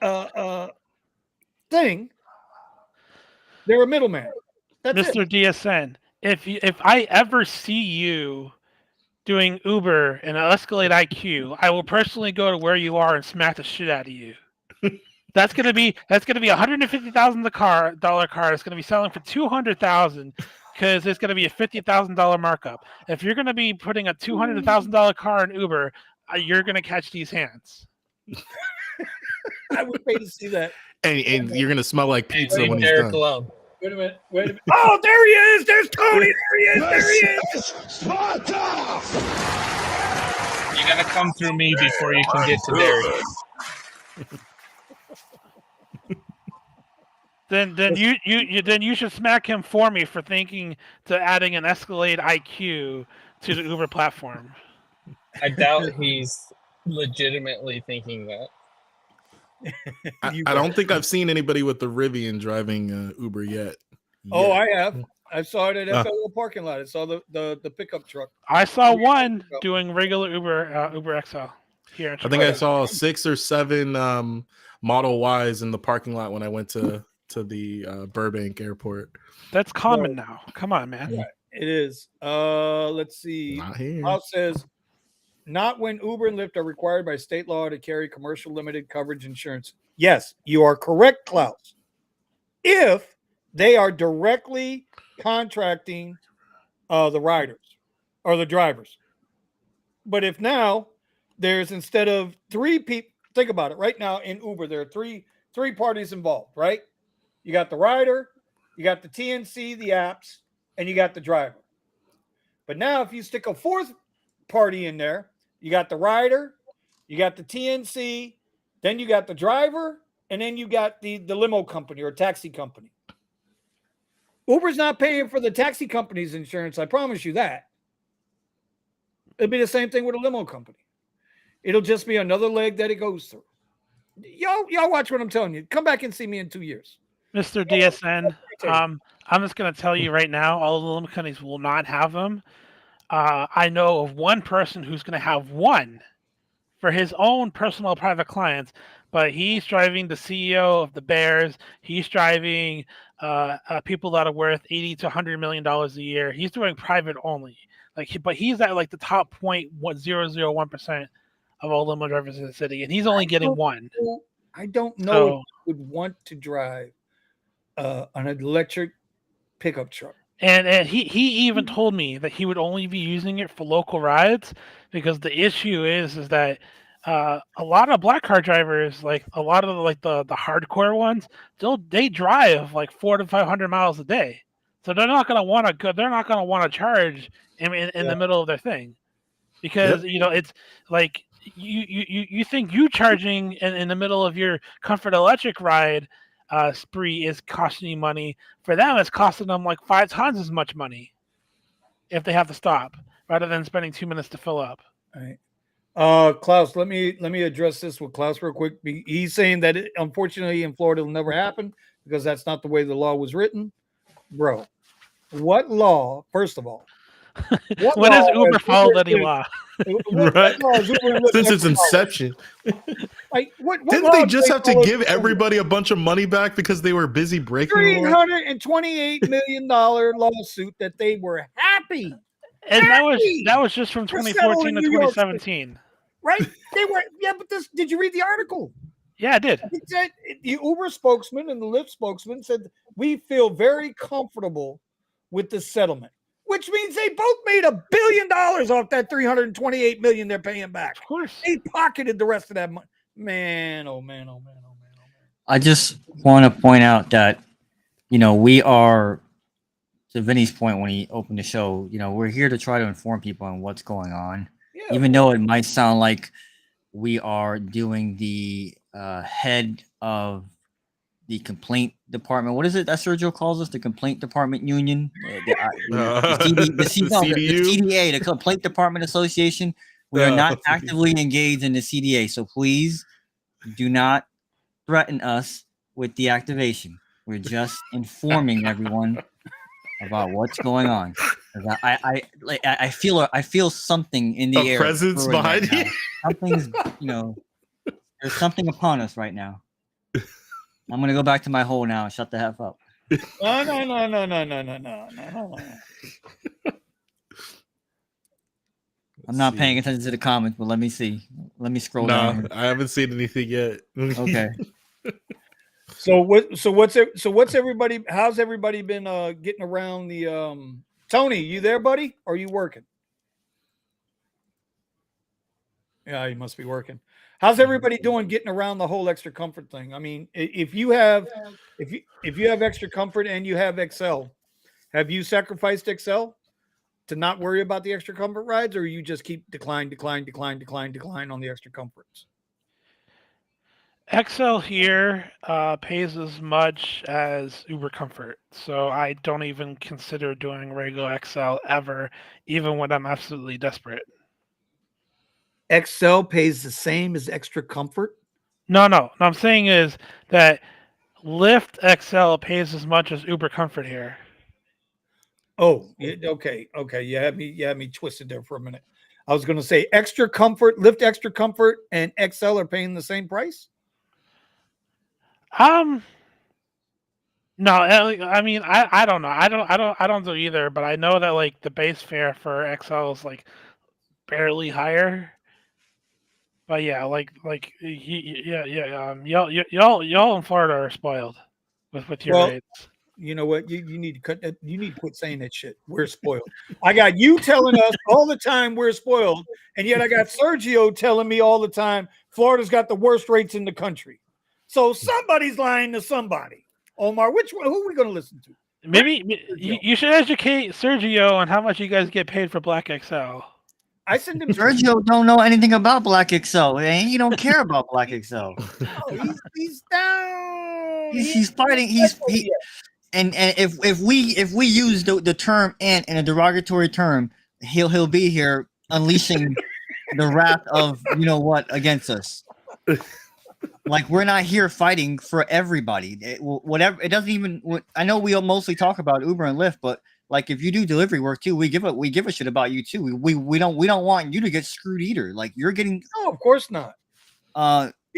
thing, they're a middleman. That's Mr. it. DSN, if I ever see you doing Uber and an Escalade IQ, I will personally go to where you are and smack the shit out of you. That's gonna be $150,000 car. It's gonna be selling for $200,000 because it's gonna be a $50,000 markup. If you're gonna be putting a $200,000 car in Uber, you're gonna catch these hands. I would pay to see that. And you're gonna smell like pizza Leave when he's Derek done. alone. Wait a minute. Oh, there he is. There's Tony. There he is. There he is. Sparta! You gotta come through me before you can get to Derek. Then you should smack him for me for thinking to adding an Escalade IQ to the Uber platform. I doubt he's legitimately thinking that. I don't think I've seen anybody with the Rivian driving Uber yet. Oh, I have. I saw it at FLO parking lot. I saw the pickup truck. I saw one doing regular Uber XL here. I think I saw 6 or 7 Model Ys in the parking lot when I went to the Burbank airport. That's common now. Come on, man. Yeah, it is. Let's see. Not here. House says, not when Uber and Lyft are required by state law to carry commercial limited coverage insurance. Yes, you are correct, Klaus. If they are directly contracting the riders or the drivers. But if now there's, instead of 3 people, think about it. Right now in Uber, there are three parties involved, right? You got the rider, you got the TNC, the apps, and you got the driver. But now if you stick a 4th party in there, you got the rider, you got the TNC, then you got the driver, and then you got the limo company or taxi company. Uber's not paying for the taxi company's insurance. I promise you that. It'll be the same thing with a limo company. It'll just be another leg that it goes through. Y'all watch what I'm telling you. Come back and see me in 2 years. Mr. DSN, I'm just going to tell you right now, all the limo companies will not have them. I know of one person who's going to have one for his own personal private clients, but he's driving the CEO of the Bears. He's driving people that are worth $80 to $100 million a year. He's doing private only. But he's at like the top 0.001% of all limo drivers in the city, and he's only getting one. I don't know if he would want to drive an electric pickup truck. And he even told me that he would only be using it for local rides because the issue is that a lot of black car drivers, like a lot of the hardcore ones, they drive like 400 to 500 miles a day, so they're not gonna want to charge in the middle of their thing, because it's like you think you charging in the middle of your Comfort Electric ride spree is costing you money. For them, it's costing them like 5 times as much money if they have to stop rather than spending 2 minutes to fill up. All right. Klaus, let me address this with Klaus real quick. He's saying that unfortunately in Florida it'll never happen because that's not the way the law was written. Bro, what law, first of all? When has Uber followed any law? Right. Since its inception. Like, what Didn't they just have to give everybody a bunch of money back because they were busy breaking the law? $328 million lawsuit that they were happy. And that was just from 2014 to 2017. Right? They were, but did you read the article? Yeah, I did. It said the Uber spokesman and the Lyft spokesman said, we feel very comfortable with the settlement. which means they both made $1 billion off that $328 million they're paying back. Of course. They pocketed the rest of that money. Man, oh man, oh man, oh man, oh man. I just want to point out that, we are, to Vinny's point when he opened the show, we're here to try to inform people on what's going on. Yeah, Even though it might sound like we are doing the head of the complaint department. What is it that Sergio calls us? The complaint department union? The CDA, the Complaint Department Association. We are not actively engaged in the CDA. So please do not threaten us with deactivation. We're just informing everyone about what's going on. I feel something in the air. Presence behind you. Something's, there's something upon us right now. I'm gonna go back to my hole now and shut the F up. No. I'm not paying attention to the comments, but let me see. Let me scroll down. I haven't seen anything yet. Okay. What's everybody? How's everybody been getting around the? Tony, you there, buddy? Or are you working? Yeah, you must be working. How's everybody doing getting around the whole extra comfort thing? I mean, if you have extra comfort and you have XL, have you sacrificed XL to not worry about the extra comfort rides, or you just keep decline on the extra comforts? XL here pays as much as Uber Comfort, so I don't even consider doing regular XL ever, even when I'm absolutely desperate. XL pays the same as extra comfort? No. What I'm saying is that Lyft XL pays as much as Uber Comfort here. Oh, yeah, okay. You had me twisted there for a minute. I was going to say extra comfort, Lyft extra comfort, and XL are paying the same price. No, I mean, I don't know. I don't do either, but I know that like the base fare for XL is like barely higher. But yeah, y'all in Florida are spoiled with your rates. You know what? You need to cut that. You need to quit saying that shit. We're spoiled. I got you telling us all the time we're spoiled, and yet I got Sergio telling me all the time Florida's got the worst rates in the country. So somebody's lying to somebody. Omar, which one? Who are we going to listen to? Maybe you should educate Sergio on how much you guys get paid for Black XL. I send him. Sergio don't know anything about Black XL, and he don't care about Black XL. Oh, he's down. He's fighting. And if we use the term "ant" in a derogatory term, he'll be here unleashing the wrath of against us. Like, we're not here fighting for everybody. Whatever, it doesn't even. I know we mostly talk about Uber and Lyft, but like, if you do delivery work too, we give a shit about you too. We don't want you to get screwed either. Like, you're getting. No, of course not.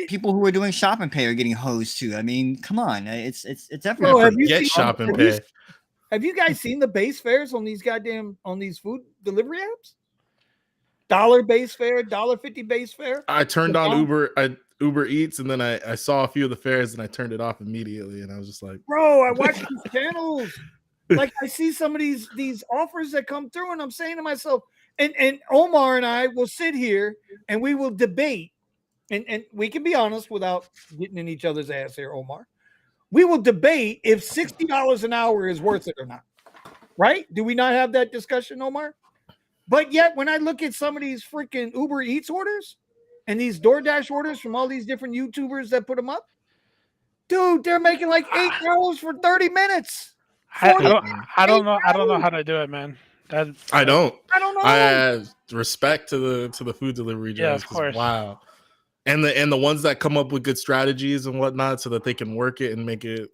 People who are doing shop and pay are getting hosed too. I mean, come on, it's everywhere. Get shop and pay. Have you guys seen the base fares on these food delivery apps? $1 base fare, $1.50 base fare. I turned on Uber Eats, and then I saw a few of the fares, and I turned it off immediately, and I was just like, bro, I watch these channels. Like, I see some of these offers that come through, and I'm saying to myself, and Omar and I will sit here and we will debate, and we can be honest without getting in each other's ass here, Omar. We will debate if $60 an hour is worth it or not. Right? Do we not have that discussion, Omar? But yet, when I look at some of these freaking Uber Eats orders and these DoorDash orders from all these different YouTubers that put them up, dude, they're making like $8 for 30 minutes. I don't know how to do it, man. I don't know. I have respect to the food delivery yeah, jobs. of course. Wow. And the ones that come up with good strategies and whatnot so that they can work it and make it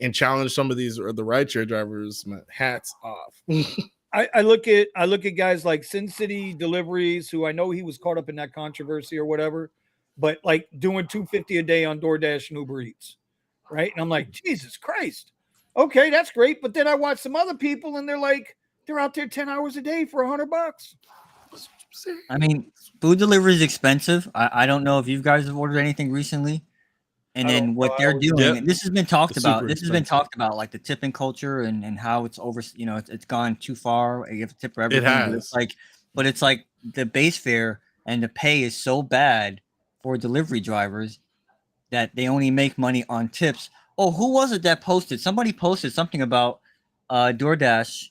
and challenge some of these or the rideshare drivers, man, hats off. I look at guys like Sin City Deliveries, who I know he was caught up in that controversy or whatever, but like doing $250 a day on DoorDash and Uber Eats, right? And I'm like, Jesus Christ, okay, that's great. But then I watch some other people, and they're out there 10 hours a day for $100. I mean, food delivery is expensive. I don't know if you guys have ordered anything recently, And I then don't what know. I they're always- doing, Yep. and this has been talked It's about. super This has been expensive. talked about, like the tipping culture and how it's over. You know, it's gone too far. You have to tip for everything. But it's has. like the base fare and the pay is so bad for delivery drivers that they only make money on tips. Oh, who was it that posted? Somebody posted something about DoorDash.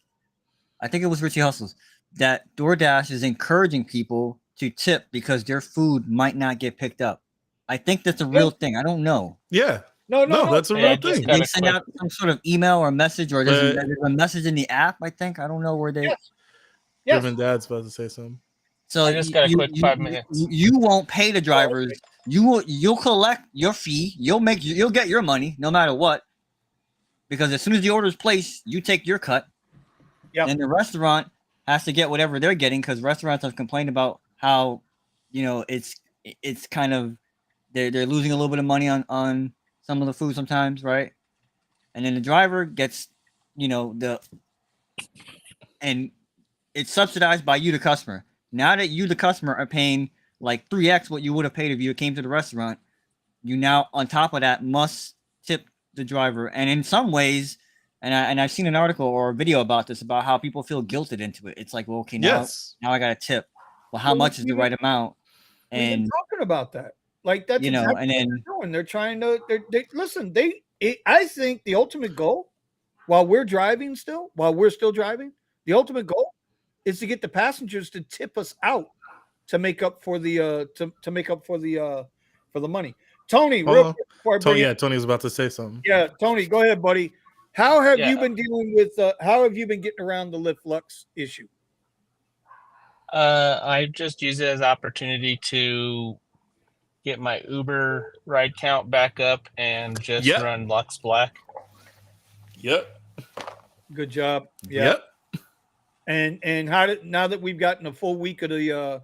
I think it was Richie Hustles, that DoorDash is encouraging people to tip because their food might not get picked up. I think that's a real thing. I don't know. Yeah. No, No, that's a Yeah, real I just thing. got They a send quick. out some sort of email or message, or there's But- a message in the app. I think I don't know where they. Yes. Yes. Driven Dad's about to say something. So I just got a quick 5 minutes. You won't pay the drivers. You'll collect your fee. You'll get your money no matter what. Because as soon as the order is placed, you take your cut. Yep. And the restaurant has to get whatever they're getting, because restaurants have complained about how, it's kind of they're losing a little bit of money on some of the food sometimes, right? And then the driver gets, and it's subsidized by you, the customer. Now that you, the customer, are paying like 3x what you would have paid if you came to the restaurant, you now, on top of that, must tip the driver. And in some ways, and I've seen an article or a video about this, about how people feel guilted into it. It's like, well, okay, now I got to tip. Well, how much is the right amount? We've been And talking about that. Like that's exactly and then what they're doing. They're trying to. They listen. I think the ultimate goal, while we're still driving, the ultimate goal is to get the passengers to tip us out to make up for the to make up for the money. Tony, real quick before I bring Tony was about to say something. Yeah, Tony, go ahead, buddy. How have Yeah. you been dealing with? How have you been getting around the Lyft Lux issue? I just use it as opportunity to get my Uber ride count back up and just Yep. run Lux Black. Yep. Good job. Yeah. Yep. And now that we've gotten a full week of the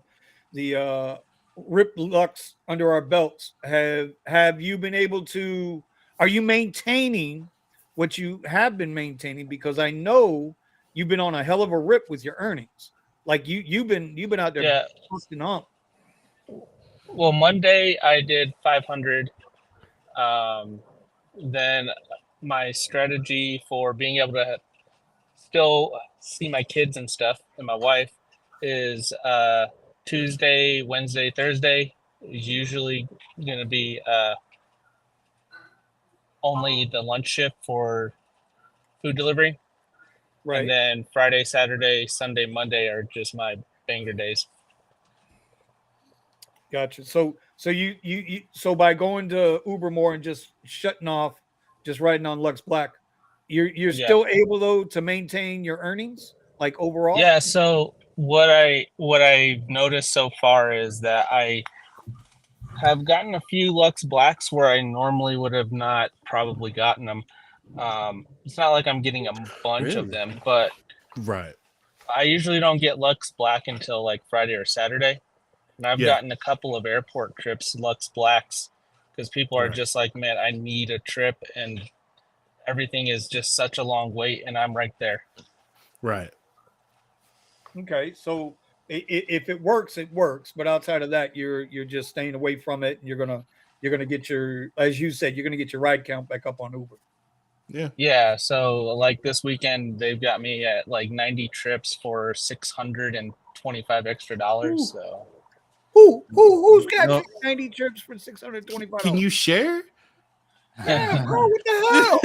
Rip Lux under our belts, have you been able to? Are you maintaining what you have been maintaining? Because I know you've been on a hell of a rip with your earnings. Like you've been out there busting up. Well, Monday I did 500. Then my strategy for being able to still see my kids and stuff and my wife is Tuesday, Wednesday, Thursday is usually going to be only the lunch shift for food delivery. Right. And then Friday, Saturday, Sunday, Monday are just my banger days. Gotcha. So you so by going to Uber more and just shutting off, just riding on Lux Black, you're still able though to maintain your earnings like overall? Yeah, so what I've noticed so far is that I have gotten a few Lux Blacks where I normally would have not probably gotten them. It's not like I'm getting a bunch of them, but right. I usually don't get Lux Black until like Friday or Saturday. And I've gotten a couple of airport trips, Lux Blacks, because people are just like, man, I need a trip, and everything is just such a long wait, and I'm right there. Right. Okay, so if it works, it works. But outside of that, you're just staying away from it, and you're gonna get your, as you said, you're gonna get your ride count back up on Uber. Yeah. Yeah. So like this weekend, they've got me at like 90 trips for $625 extra. So Who's got 90 trips for $625? Can you share? Yeah, bro, what the hell?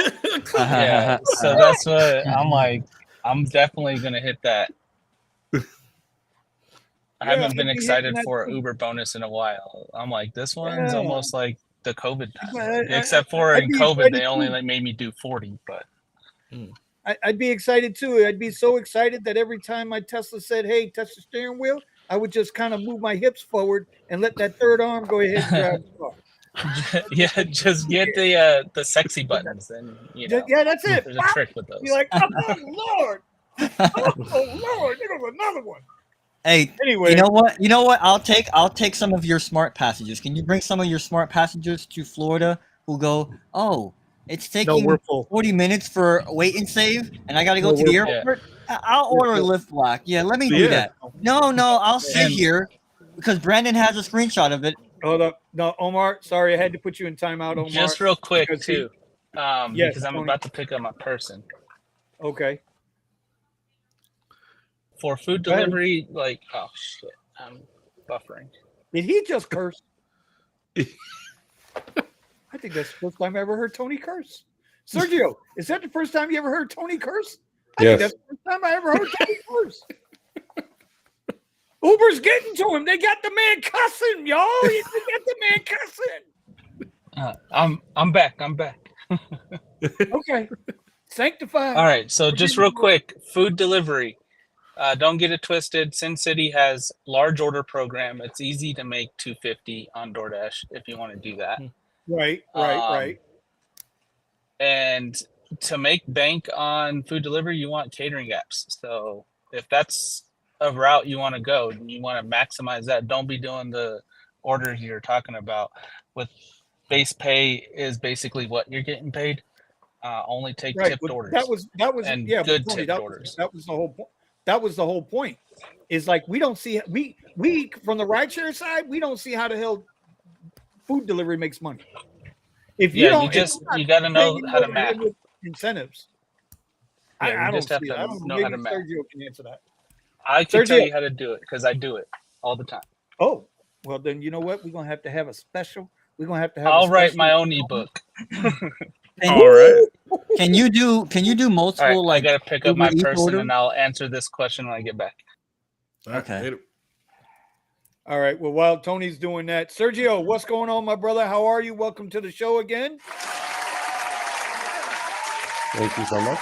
yeah. So that's what I'm like. I'm definitely gonna hit that. I haven't been excited for an Uber bonus in a while. I'm like, this one's almost like the COVID time. Except for in COVID, they only like made me do 40. But I'd be excited too. I'd be so excited that every time my Tesla said, "Hey, touch the steering wheel," I would just kind of move my hips forward and let that third arm go ahead and drive the car. Yeah, just get the sexy buttons, and yeah, that's it. There's a trick with those. You're like, oh Lord, oh Lord, there goes another one. Hey, anyway, you know what? I'll take some of your smart passengers. Can you bring some of your smart passengers to Florida who go, oh, it's taking 40 minutes for wait and save, and I got to go to the airport? I'll order a Lyft Black. Yeah, let me do that. No, I'll sit here because Brandon has a screenshot of it. Hold up. No, Omar. Sorry, I had to put you in timeout, Omar. Just real quick because he- too, Yes, because I'm Tony. about to pick up my person Okay. for food Go ahead. delivery. Like, oh shit, I'm buffering. Did he just curse? I think that's the first time I ever heard Tony curse. Sergio, is that the first time you ever heard Tony curse? I think Yes. that's the first time I ever heard Tony curse. Uber's getting to him. They got the man cussing, y'all. They got the man cussing. I'm back. I'm back. Okay. Sanctified. All right. So just real quick, food delivery. Don't get it twisted. Sin City has large order program. It's easy to make 250 on DoorDash if you want to do that. Right. Right. And to make bank on food delivery, you want catering apps. So if that's a route you want to go, and you want to maximize that, don't be doing the orders you're talking about. With base pay is basically what you're getting paid. Only take Right. tipped But orders. that was and yeah, good but Tony, tipped that orders. was the whole point. That was the whole point. Is like we don't see we from the rideshare side, we don't see how the hell food delivery makes money. If you Yeah, don't, you just you got to know how to map. Incentives. Yeah, I you don't just have see it. to I don't know how to maybe map. Sergio can answer that. I can tell Sergio. you how to do it because I do it all the time. Oh, well then you know what? We're gonna have to have a special. We're gonna have to have. I'll write my own ebook. All right. Can you do multiple All right, I gotta pick up my Uber Eats person, order? and I'll answer this question when I get back. Okay. All right. Well, while Tony's doing that, Sergio, what's going on, my brother? How are you? Welcome to the show again. Thank you so much.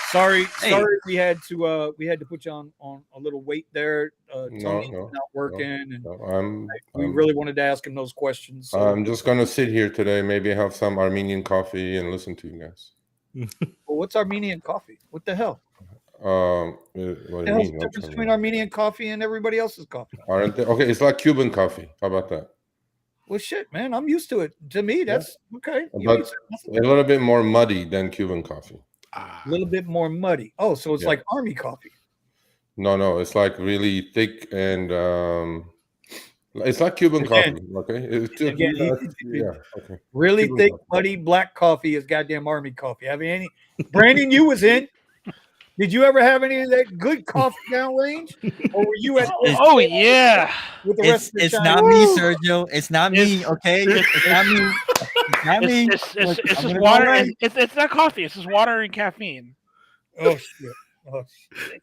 Sorry, Hey. we had to put you on a little wait there. Tony's No, not working, and No, we really wanted to ask him those questions. So. I'm just gonna sit here today, maybe have some Armenian coffee and listen to you guys. Well, what's Armenian coffee? What the hell? What do The you hell's mean? the difference between Armenian coffee and everybody else's coffee? Aren't they? Okay, it's like Cuban coffee. How about that? Well, shit, man, I'm used to it. To me, that's okay. You But ain't said nothing. a little bit more muddy than Cuban coffee. A little bit more muddy. Oh, so it's Yeah. like army coffee. No, it's like really thick and it's like Cuban Again- coffee. Okay, it's just, again, yeah. Okay. Really Cuban thick, coffee. muddy black coffee is goddamn army coffee. Have any? Brandon, you was in. Did you ever have any of that good coffee downrange, or were you at? Oh yeah. With the rest of the It's Chinese? not me, Sergio. It's not me. It's- Okay, it's not me. It's not me. It's Look, just I'm gonna water. go away. It's not coffee. It's just water and caffeine. Oh shit! Oh shit!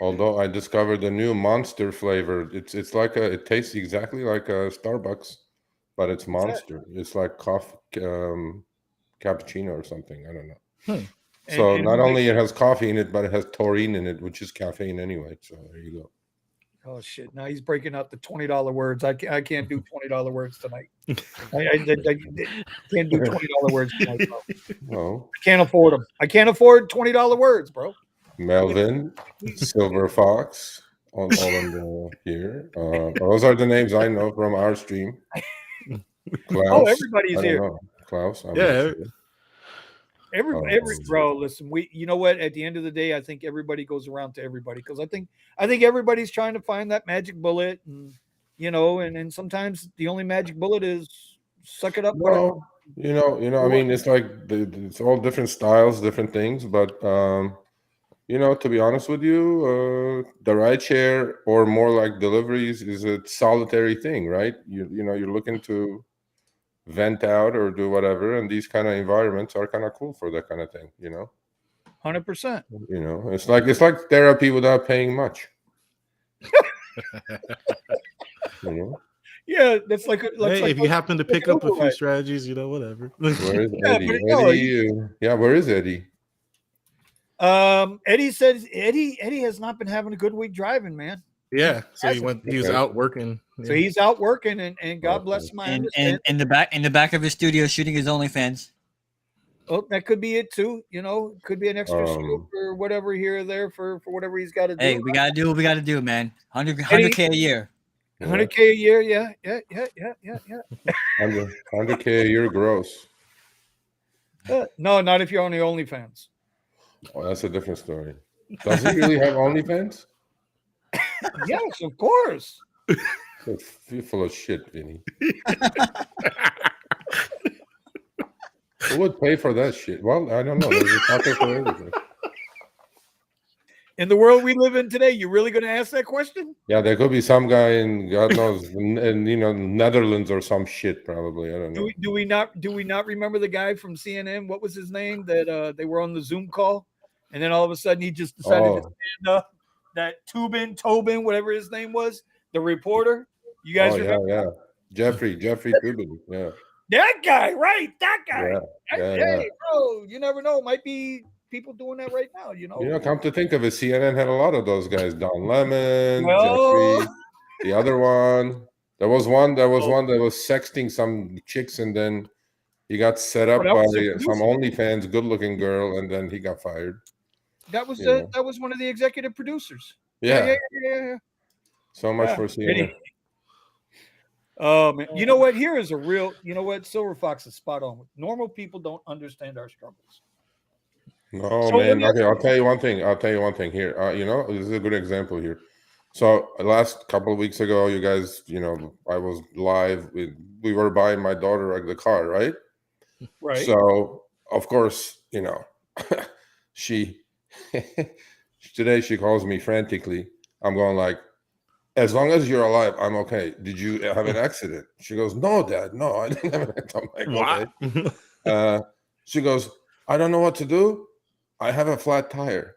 Although I discovered a new Monster flavor. It's like it tastes exactly like a Starbucks, but it's Monster. It's like coffee, cappuccino or something. I don't know. So And- not only it has coffee in it, but it has taurine in it, which is caffeine anyway. So there you go. Oh shit! Now he's breaking out the $20 words. I can't do $20 words tonight. I can't do $20 words tonight, bro. Well, I can't afford them. I can't afford $20 words, bro. Melvin, Silver Fox, all of them here. Those are the names I know from our stream. Klaus, Oh, everybody's I don't here. know. Klaus, I'm Yeah. not sure. Every bro, listen, you know what? At the end of the day, I think everybody goes around to everybody because I think everybody's trying to find that magic bullet, and and sometimes the only magic bullet is suck it up. Well, I mean, it's like it's all different styles, different things, but to be honest with you, the rideshare or more like deliveries is a solitary thing, right? You're looking to vent out or do whatever, and these kind of environments are kind of cool for that kind of thing. 100%. It's like therapy without paying much. Yeah, that's like Hey, if you happen to pick like up a few Uber, strategies, whatever. Where is Yeah, Eddie? but no, Where is Eddie? Eddie says Eddie has not been having a good week driving, man. Yeah, so he was Okay. out working. So he's out working, and God bless him. I And understand. in the back of his studio shooting his OnlyFans. Oh, that could be it too. Could be an extra Um, shoot or whatever here or there for whatever he's got to do. Hey, we gotta do what we gotta do, man. 100K a year. 100K a year, yeah. 100K a year gross. No, not if you're on the OnlyFans. Oh, that's a different story. Does he really have OnlyFans? Yes, of course. You're full of shit, Vinny. Who would pay for that shit? Well, I don't know. There's a topic for everything. In the world we live in today, you really going to ask that question? Yeah, there could be some guy in God knows, in Netherlands or some shit. Probably, I don't know. Do we not remember the guy from CNN? What was his name? That they were on the Zoom call, and then all of a sudden he just decided to stand up. That Tobin, whatever his name was, the reporter. You guys remember? Yeah. Jeffrey Tubin. Yeah. That guy, right? That guy. Yeah. Hey, bro, you never know. Might be people doing that right now. Come to think of it, CNN had a lot of those guys. Don Lemon, Well, Jeffrey, the other one. There was one that was sexting some chicks, and then he got set up by some OnlyFans good-looking girl, and then he got fired. That was one of the executive producers. Yeah. So much for CNN. Man. You know what? Here is a real. You know what? Silver Fox is spot on. Normal people don't understand our struggles. No, man. Okay, I'll tell you one thing. Here. This is a good example here. So last couple of weeks ago, you guys, I was live. We were buying my daughter the car, right? Right. So of course, she today she calls me frantically. I'm going like, as long as you're alive, I'm okay. Did you have an accident? She goes, no, Dad, no, I didn't have an accident. I'm like, okay. She goes, I don't know what to do. I have a flat tire.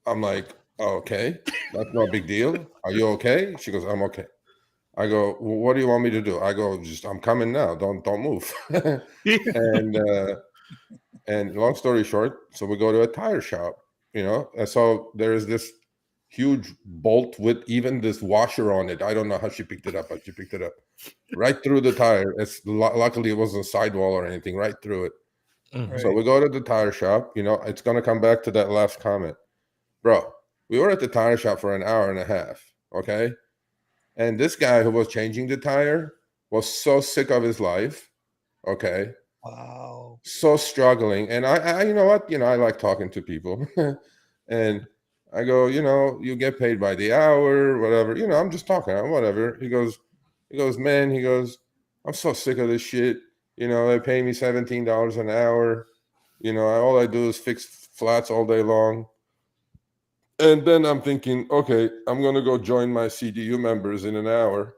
I'm like, okay, that's no big deal. Are you okay? She goes, I'm okay. I go, well, what do you want me to do? I go, I'm coming now. Don't move. And long story short, so we go to a tire shop, and so there is this huge bolt with even this washer on it. I don't know how she picked it up, but she picked it up right through the tire. Luckily it wasn't a sidewall or anything, right through it. Right. So we go to the tire shop. It's going to come back to that last comment. Bro, we were at the tire shop for an hour and a half, okay? And this guy who was changing the tire was so sick of his life, okay? Wow. So struggling. And I you know what? I like talking to people. And I go, you get paid by the hour, whatever. I'm just talking, whatever. He goes, man, I'm so sick of this shit. They pay me $17 an hour. All I do is fix flats all day long. And then I'm thinking, okay, I'm going to go join my CDU members in an hour.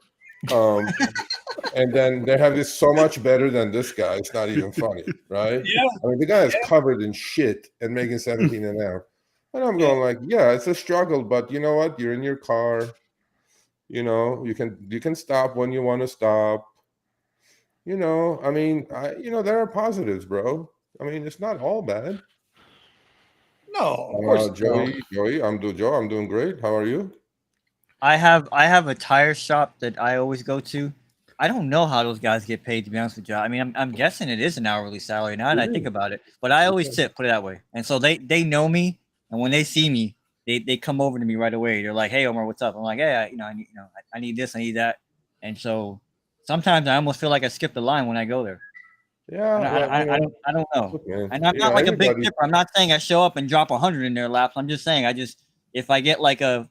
And then they have this so much better than this guy. It's not even funny, right? Yeah. I mean, the guy is covered in shit and making 17 an hour. And I'm going like, yeah, it's a struggle, but you know what? You're in your car. You can stop when you want to stop. I mean, there are positives, bro. I mean, it's not all bad. No, of course. Joey, I'm doing great. How are you? I have a tire shop that I always go to. I don't know how those guys get paid, to be honest with you. I mean, I'm guessing it is an hourly salary now that I think about it. But I always tip, put it that way. And so they know me, and when they see me, they come over to me right away. They're like, "Hey, Omar, what's up?" I'm like, "Hey, I need this, I need that." And so sometimes I almost feel like I skipped the line when I go there. Yeah, I don't know. Okay. And I'm not like a big tipper. I'm not saying I show up and drop 100 in their laps. I'm just saying if I get like a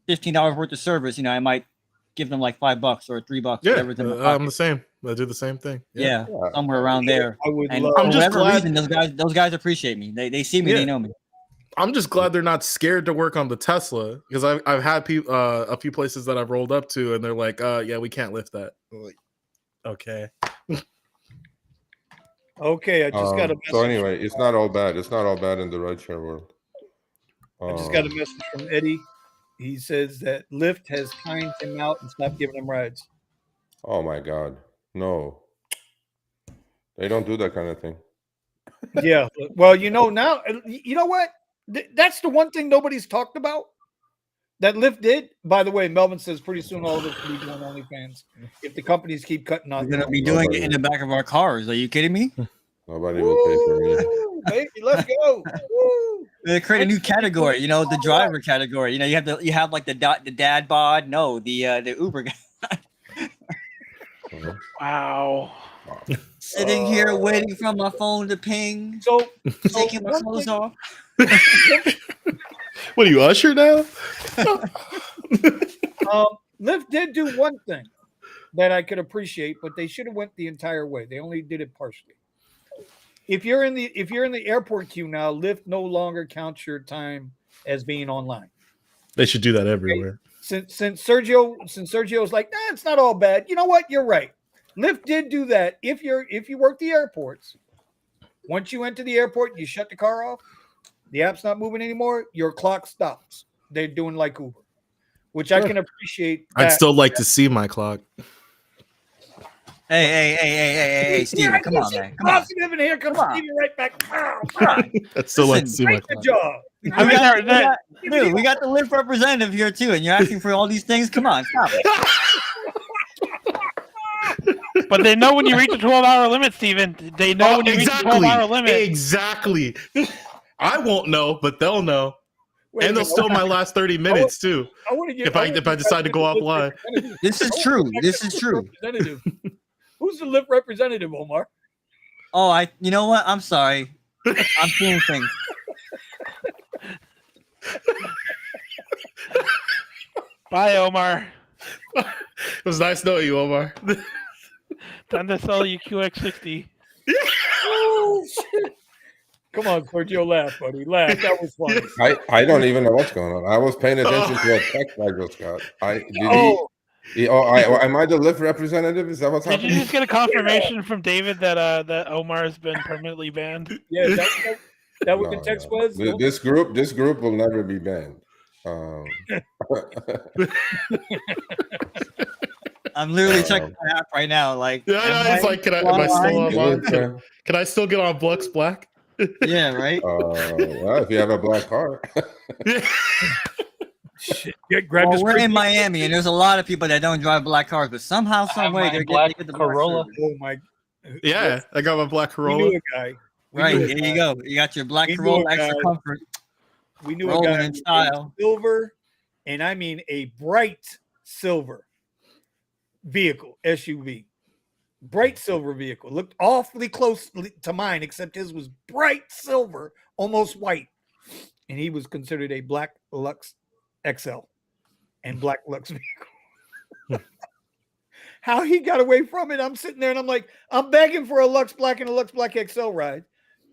$15 worth of service, I might give them like $5 or $3. Yeah, whatever. I'm the same. I do the same thing. Yeah, somewhere around there. And love. for I'm just whatever glad reason, those guys appreciate me. They see me, they know me. I'm just glad they're not scared to work on the Tesla, because I've had a few places that I've rolled up to, and they're like, yeah, we can't lift that. I'm like, okay. Okay, I just got a message. So anyway, it's not all bad. It's not all bad in the rideshare world. I just got a message from Eddie. He says that Lyft has timed him out and stopped giving him rides. Oh my God, no! They don't do that kind of thing. Yeah, well, now, you know what? That's the one thing nobody's talked about that Lyft did. By the way, Melvin says pretty soon all of us will be doing OnlyFans if the companies keep cutting on. We're gonna be doing it in the back of our cars. Are you kidding me? Nobody will pay for me. Baby, let's go. Woo. They create a new category, the driver category. You have like the dad bod. No, the Uber guy. Wow. Sitting here waiting for my phone to ping. So Taking my clothes off. What are you, Usher now? Lyft did do one thing that I could appreciate, but they should have went the entire way. They only did it partially. If you're in the airport queue now, Lyft no longer counts your time as being online. They should do that everywhere. Since Sergio's like, nah, it's not all bad. You know what? You're right. Lyft did do that. If you work the airports, once you enter the airport, you shut the car off. The app's not moving anymore. Your clock stops. They're doing like Uber, which I can appreciate. I'd still like to see my clock. Hey, Steven, come on, man. Come on. Positive, and here comes Steven right back. I'd still like to see my Good clock. job. We got the Lyft representative here too, and you're asking for all these things. Come on, stop it. But they know when you reach the 12-hour limit, Steven. They know when you reach the 12-hour limit. Exactly. I won't know, but they'll know. And they'll steal my last 30 minutes too. If I decide to go offline. This is true. This is true. Who's the Lyft representative, Omar? Oh, you know what? I'm sorry. I'm seeing things. Bye, Omar. It was nice knowing you, Omar. Time to sell you QX60. Oh, shit. Come on, Sergio, laugh, buddy. Laugh. That was fun. I don't even know what's going on. I was paying attention to a text I just got. Am I the Lyft representative? Is that what's Did happening? you just get a confirmation from David that Omar has been permanently banned? Yeah, that what the text was? This group will never be banned. I'm literally checking my app right now. Like, it's like, am I still online? Can I still get on Blux Black? Yeah, right. Well, if you have a black car. Shit. We're in Miami, and there's a lot of people that don't drive black cars, but somehow, some way, they're black getting the Corolla. Oh my! Yeah, I got my black We Corolla. knew a guy. Right, there you go. You got your black Corolla, extra comfort. We knew Rolling a guy in style. Silver, and I mean a bright silver vehicle, SUV. Bright silver vehicle. Looked awfully close to mine, except his was bright silver, almost white. And he was considered a black Lux XL and black Lux vehicle. How he got away from it, I'm sitting there and I'm like, I'm begging for a Lux Black and a Lux Black XL ride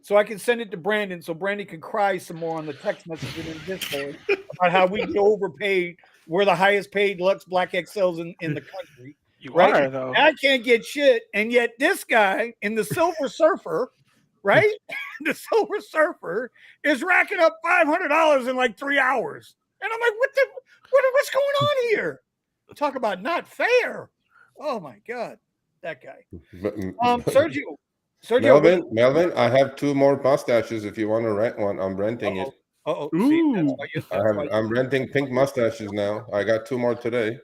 so I can send it to Brandon so Brandon can cry some more on the text message in Discord about how we get overpaid. We're the highest paid Lux Black XLs in the country. You right? are, though. I can't get shit. And yet this guy in the Silver Surfer, right? The Silver Surfer is racking up $500 in like 3 hours. And I'm like, what's going on here? Talk about not fair. Oh my God. That guy. Sergio, Melvin, I have 2 more mustaches if you want to rent one. I'm renting it. I'm renting pink mustaches now. I got 2 more today.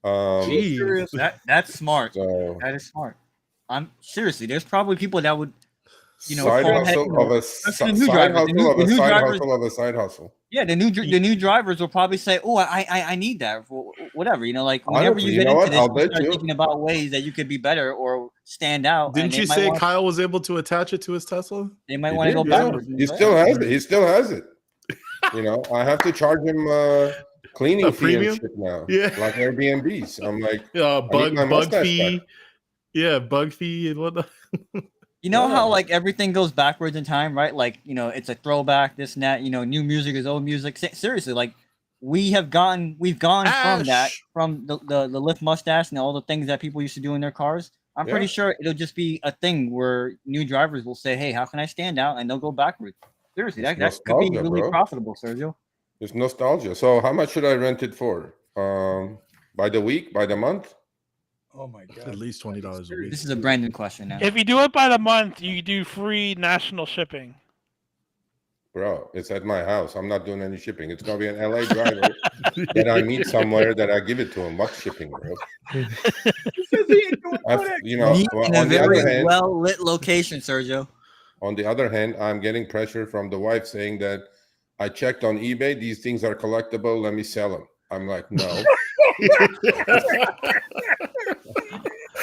That's smart. So, that is smart. I'm seriously. There's probably people that would, side hustle of a side hustle of a side hustle. Yeah, the new drivers will probably say, "Oh, I need that for whatever." You know, like whenever Honestly, you get into this, you start thinking about ways that you could be better or stand out. Didn't you say Kyle was able to attach it to his Tesla? They might want to go backwards. He still has it. He still has it. You know, I have to charge him cleaning fee and shit now. Yeah, like Airbnbs. I'm like, bug fee. Back. Yeah, bug fee and whatnot. You know how like everything goes backwards in time, right? Like, you know, it's a throwback, this and that. You know, new music is old music. Seriously, like we've gone from that, from the Lyft mustache and all the things that people used to do in their cars. I'm pretty sure it'll just be a thing where new drivers will say, "Hey, how can I stand out?" and they'll go backwards. Seriously, that could be really profitable, Sergio. It's nostalgia. So how much should I rent it for? By the week? By the month? Oh my God. At least $20 a week. This is a Brandon question now. If you do it by the month, you do free national shipping. Bro, it's at my house. I'm not doing any shipping. It's gonna be an LA driver that I meet somewhere that I give it to him. What's shipping, bro? You know, in a very well lit location, Sergio. On the other hand, I'm getting pressure from the wife saying that I checked on eBay. These things are collectible. Let me sell them. I'm like, no.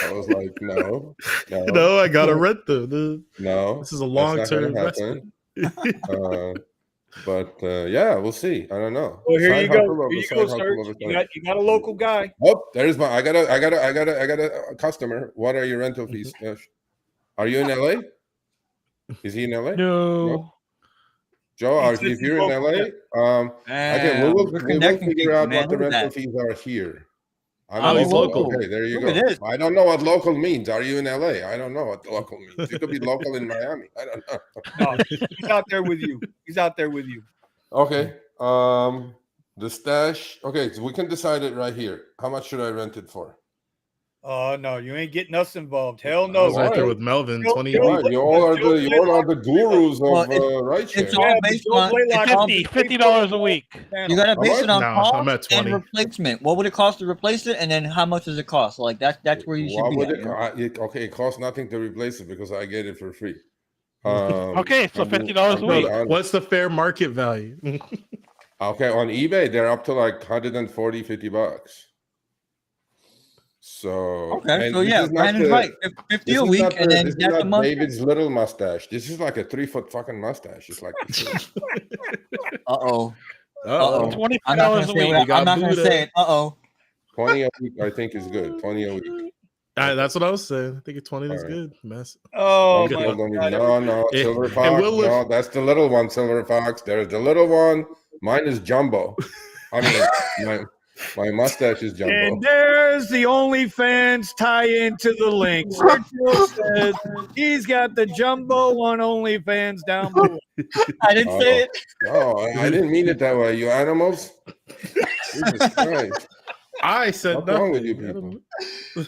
I was like, no, I gotta rent them. No, this is a long-term investment. But yeah, we'll see. I don't know. Well, here Side you go. hustle of Here a you side go, hustle Serge. of a You side- got a local guy. Oh, there's my. I got a customer. What are your rental fees? Are you in LA? Is he in LA? No. Joe, He says if he's you're in local, LA, Damn, we we're will connecting figure people, out man. what the Look at rental that. fees are here. I'm Oh, he's local. Okay, there you Look go. at this. I don't know what local means. Are you in LA? I don't know what local means. It could be local in Miami. I don't know. No, he's out there with you. He's out there with you. Okay. The stash. Okay, so we can decide it right here. How much should I rent it for? Oh no, you ain't getting us involved. Hell I no. was right there Why? with Melvin. Joe- 20 Joe- a Why? week. You all are the gurus of Well, rideshare. It's all based on. It's all, $50 a week. you got to How base it much? on No, cost I'm at and 20. replacement. What would it cost to replace it, and then how much does it cost? So like that's where you should What be. would At, it, you know? okay, it costs nothing to replace it because I get it for free. Okay, so I'm being- $50 I'm a being week. honest. What's the fair market value? Okay, on eBay they're up to like 140, $50. So Okay, and so this yeah, is not Brandon's the- right. 50 this a is week, not and the- then this is that's a not month. David's little mustache. This is like a 3-foot fucking mustache. It's like Uh-oh. Uh-oh. Uh-oh. I'm not gonna $25 a say. week. What, I'm not gonna Buddha. say it. Uh-oh. 20 a week. I think is good. 20 a week. That's what I was saying. I think a 20 is All right. good. Mess. Oh Some my people don't God. even- no, It- Silver it Fox. will live- No, that's the little one, Silver Fox. There's the little one. Mine is jumbo. I mean, my mustache is jumbo. And there's the OnlyFans tie into the link. Sergio says he's got the jumbo on OnlyFans down below. I didn't say it. No, I didn't mean it that way. You animals. Jesus Christ. I said What's nothing. wrong with you I don't people? know.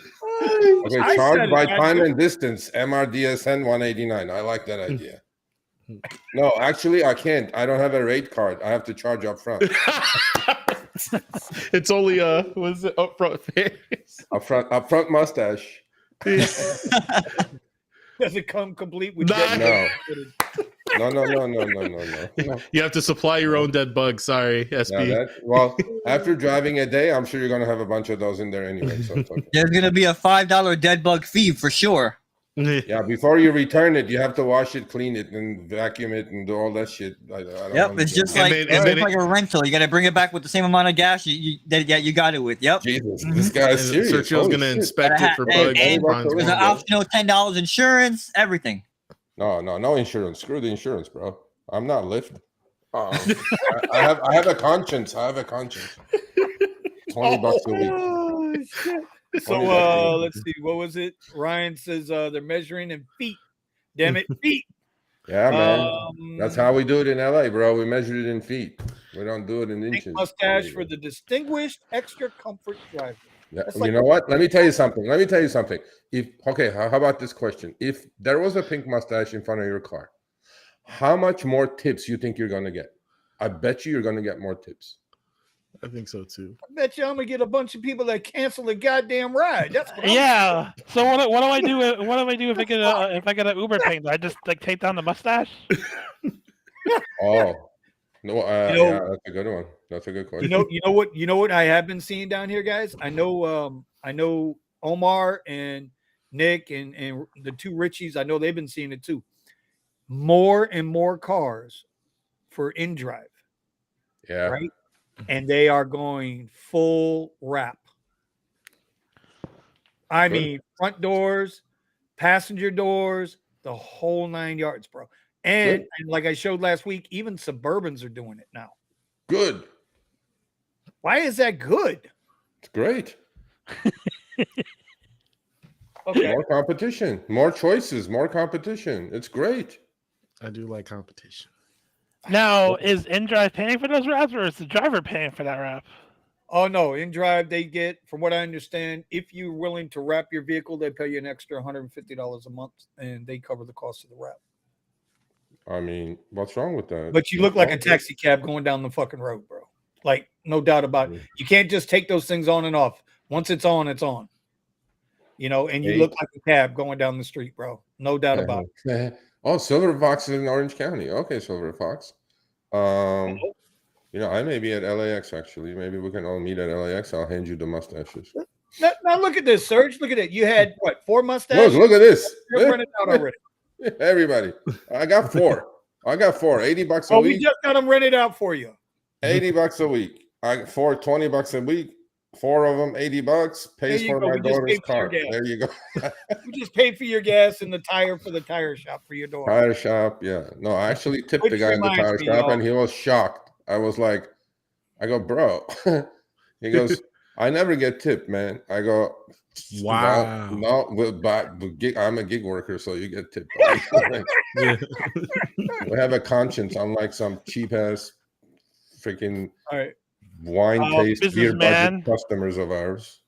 Okay, I charge said by it, I time did. and distance. MRDSN 189. I like that idea. No, actually, I can't. I don't have a rate card. I have to charge up front. It's only what is it, upfront fares? Upfront mustache. Does it come complete with Nah. dead No. No. You have to supply your own dead bugs. Sorry, SB. Well, after driving a day, I'm sure you're gonna have a bunch of those in there anyway. So it's okay. There's gonna be a $5 dead bug fee for sure. Yeah, before you return it, you have to wash it, clean it, and vacuum it, and do all that shit. I don't Yep, wanna it's do just that. like then- it's and just then like a rental. You got to bring it back with the same amount of gas you got it with. Yep. Jesus, this guy's serious. Sergio's Holy gonna shit. inspect it for bugs. and finds there's an one. optional $10 insurance, everything. No insurance. Screw the insurance, bro. I'm not Lyft. I have a conscience. I have a conscience. $20 a week. Oh, shit. So 20 bucks a week. let's see, what was it? Ryan says they're measuring in feet. Damn it, feet. Yeah, man. That's how we do it in LA, bro. We measure it in feet. We don't do it in Pink inches. mustache for the distinguished extra comfort driver. Yeah, That's you like- know what? Let me tell you something. How about this question? If there was a pink mustache in front of your car, how much more tips you think you're gonna get? I bet you're gonna get more tips. I think so too. I bet you I'm gonna get a bunch of people that cancel the goddamn ride. That's what I'm Yeah. So what do I do? What do I do if I get an Uber thing? Do I just like take down the mustache? Oh, no, know- yeah, that's a good one. That's a good question. You know what I have been seeing down here, guys. I know Omar and Nick and the two Richies. I know they've been seeing it too. More and more cars for in drive, Yeah, right? And they are going full wrap. I Good. mean, front doors, passenger doors, the whole 9 yards, bro. And like I showed last week, even Suburbans are doing it now. good. Why is that good? It's great. Okay. More competition, more choices, more competition. It's great. I do like competition. Now, is InDrive paying for those wraps, or is the driver paying for that wrap? Oh no, in drive they get, from what I understand, if you're willing to wrap your vehicle, they pay you an extra $150 a month, and they cover the cost of the wrap. I mean, what's wrong with that? But you look like a taxi cab going down the fucking road, bro. Like, no doubt about it. You can't just take those things on and off. Once it's on, it's on. You know, and you Hey. look like a cab going down the street, bro. No doubt about it. Oh, Silver Fox is in Orange County. Okay, Silver Fox. You know, I may be at LAX actually. Maybe we can all meet at LAX. I'll hand you the mustaches. Now look at this, Serge. Look at it. You had what, 4 mustaches? Look at this. You're running out already. Everybody, I got 4. I got 4, $80 a Oh, we week. just got them rented out for you. $80 a week. I got 4, $20 a week. 4 of them, $80 pays There you for go. my We just daughter's paid for your car. gas. There you go. We just paid for your gas and the tire for the tire shop for your daughter. Tire shop, yeah. No, I actually tipped Which the guy in the reminds tire me, shop, y'all. and he was shocked. I was like, I go, bro. He goes, I never get tipped, man. I go, Wow. no, but I'm a gig worker, so you get tipped. Yeah. We have a conscience, unlike some cheap ass freaking All right. wine taste beer budget businessman. customers of ours.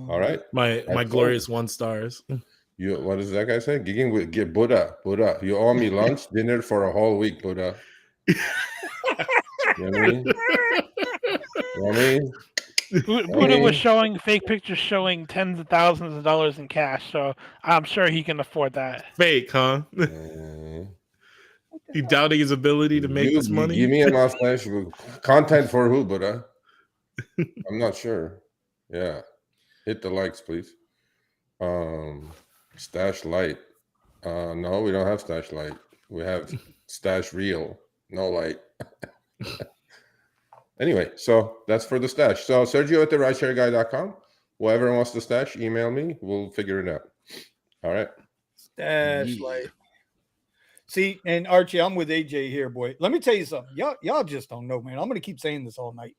All right. My That's glorious 1 stars. You, what does that guy say? Gigging with get Buddha. You owe me lunch, dinner for a whole week, Buddha. You know what I mean? You know what I mean? Buddha was showing fake pictures showing tens of thousands of dollars in cash, so I'm sure he can afford that. Fake, huh? He doubting his ability to make this money. Give me a mustache. Content for who, Buddha? I'm not sure. Yeah. Hit the likes, please. Stash light. No, we don't have stash light. We have stash real. No light. Anyway, so that's for the stash. So Sergio at the rideshareguy.com. Whoever wants the stash, email me. We'll figure it out. All right. Stash light. See, and Archie, I'm with AJ here, boy. Let me tell you something. Y'all just don't know, man. I'm gonna keep saying this all night.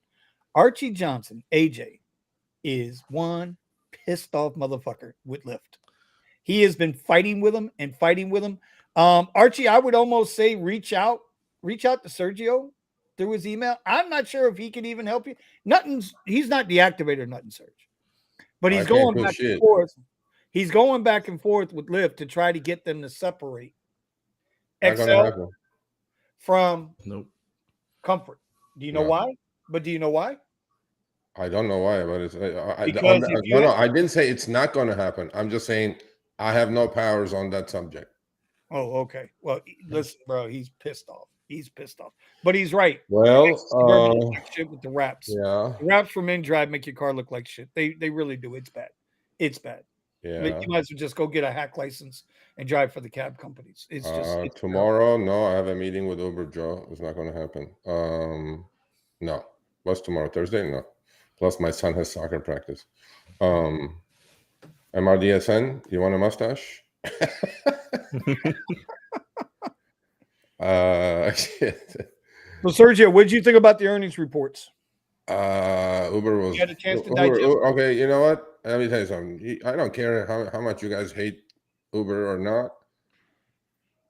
Archie Johnson, AJ, is one pissed off motherfucker with Lyft. He has been fighting with him and fighting with him. Archie, I would almost say reach out to Sergio through his email. I'm not sure if he can even help you. He's not deactivated Nothing Search, but he's going back and forth. He's going back and forth with Lyft to try to get them to separate Excel from Comfort. Do you know why? But do you know why? I don't know why, but it's I didn't say it's not going to happen. I'm just saying I have no powers on that subject. Oh, okay. Well, listen, bro, he's pissed off. But he's right. Well, shit with the wraps. Yeah, the wraps from InDrive make your car look like shit. They really do. It's bad. Yeah, you might as well just go get a hack license and drive for the cab companies. It's just tomorrow. No, I have a meeting with Uber, Joe. It's not going to happen. No. What's tomorrow? Thursday? No. Plus, my son has soccer practice. MRDSN, you want a mustache? So, Sergio, what did you think about the earnings reports? Uber was. You had a chance to digest. Okay, you know what? Let me tell you something. I don't care how much you guys hate Uber or not.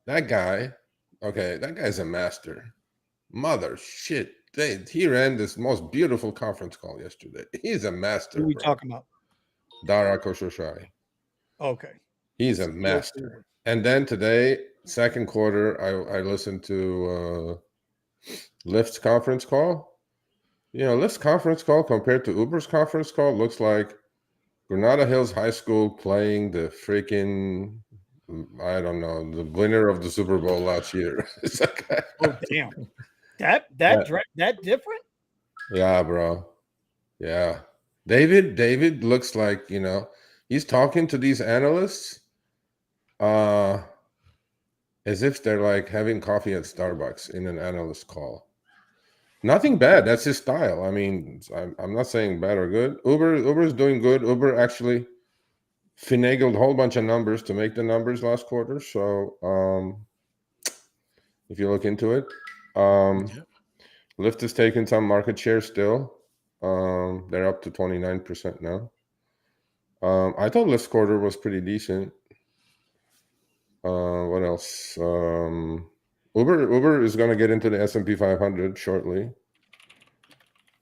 That guy's a master. Mother shit. He ran this most beautiful conference call yesterday. He's a master. Who are we talking about? Dara Khosrowshahi. Okay. He's a master. And then today, second quarter, I listened to Lyft's conference call. You know, Lyft's conference call compared to Uber's conference call looks like Granada Hills High School playing the freaking, I don't know, the winner of the Super Bowl last year. It's like, oh, damn. That different? Yeah, bro. Yeah. David looks like, you know, he's talking to these analysts as if they're like having coffee at Starbucks in an analyst call. Nothing bad. That's his style. I mean, I'm not saying bad or good. Uber is doing good. Uber actually finagled a whole bunch of numbers to make the numbers last quarter. So if you look into it, Lyft is taking some market share still. They're up to 29% now. I thought Lyft's quarter was pretty decent. What else? Uber is going to get into the S&P 500 shortly.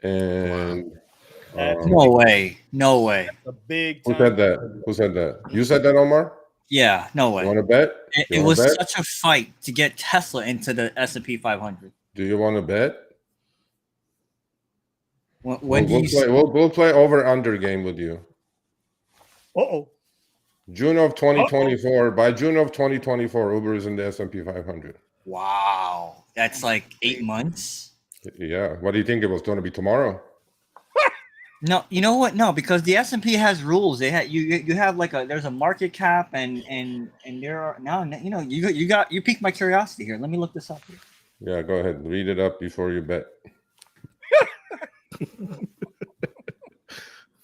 And no way. That's a big time. Who said that? You said that, Omar? Yeah, no way. You want to bet? It was such a fight to get Tesla into the S&P 500. Do you want to bet? We'll play over under game with you. June of 2024. By June of 2024, Uber is in the S&P 500. Wow, that's like 8 months. Yeah. What do you think it was going to be tomorrow? No, you know what? No, because the S&P has rules. They have you have like there's a market cap and there are now you piqued my curiosity here. Let me look this up here. Yeah, go ahead. Read it up before you bet.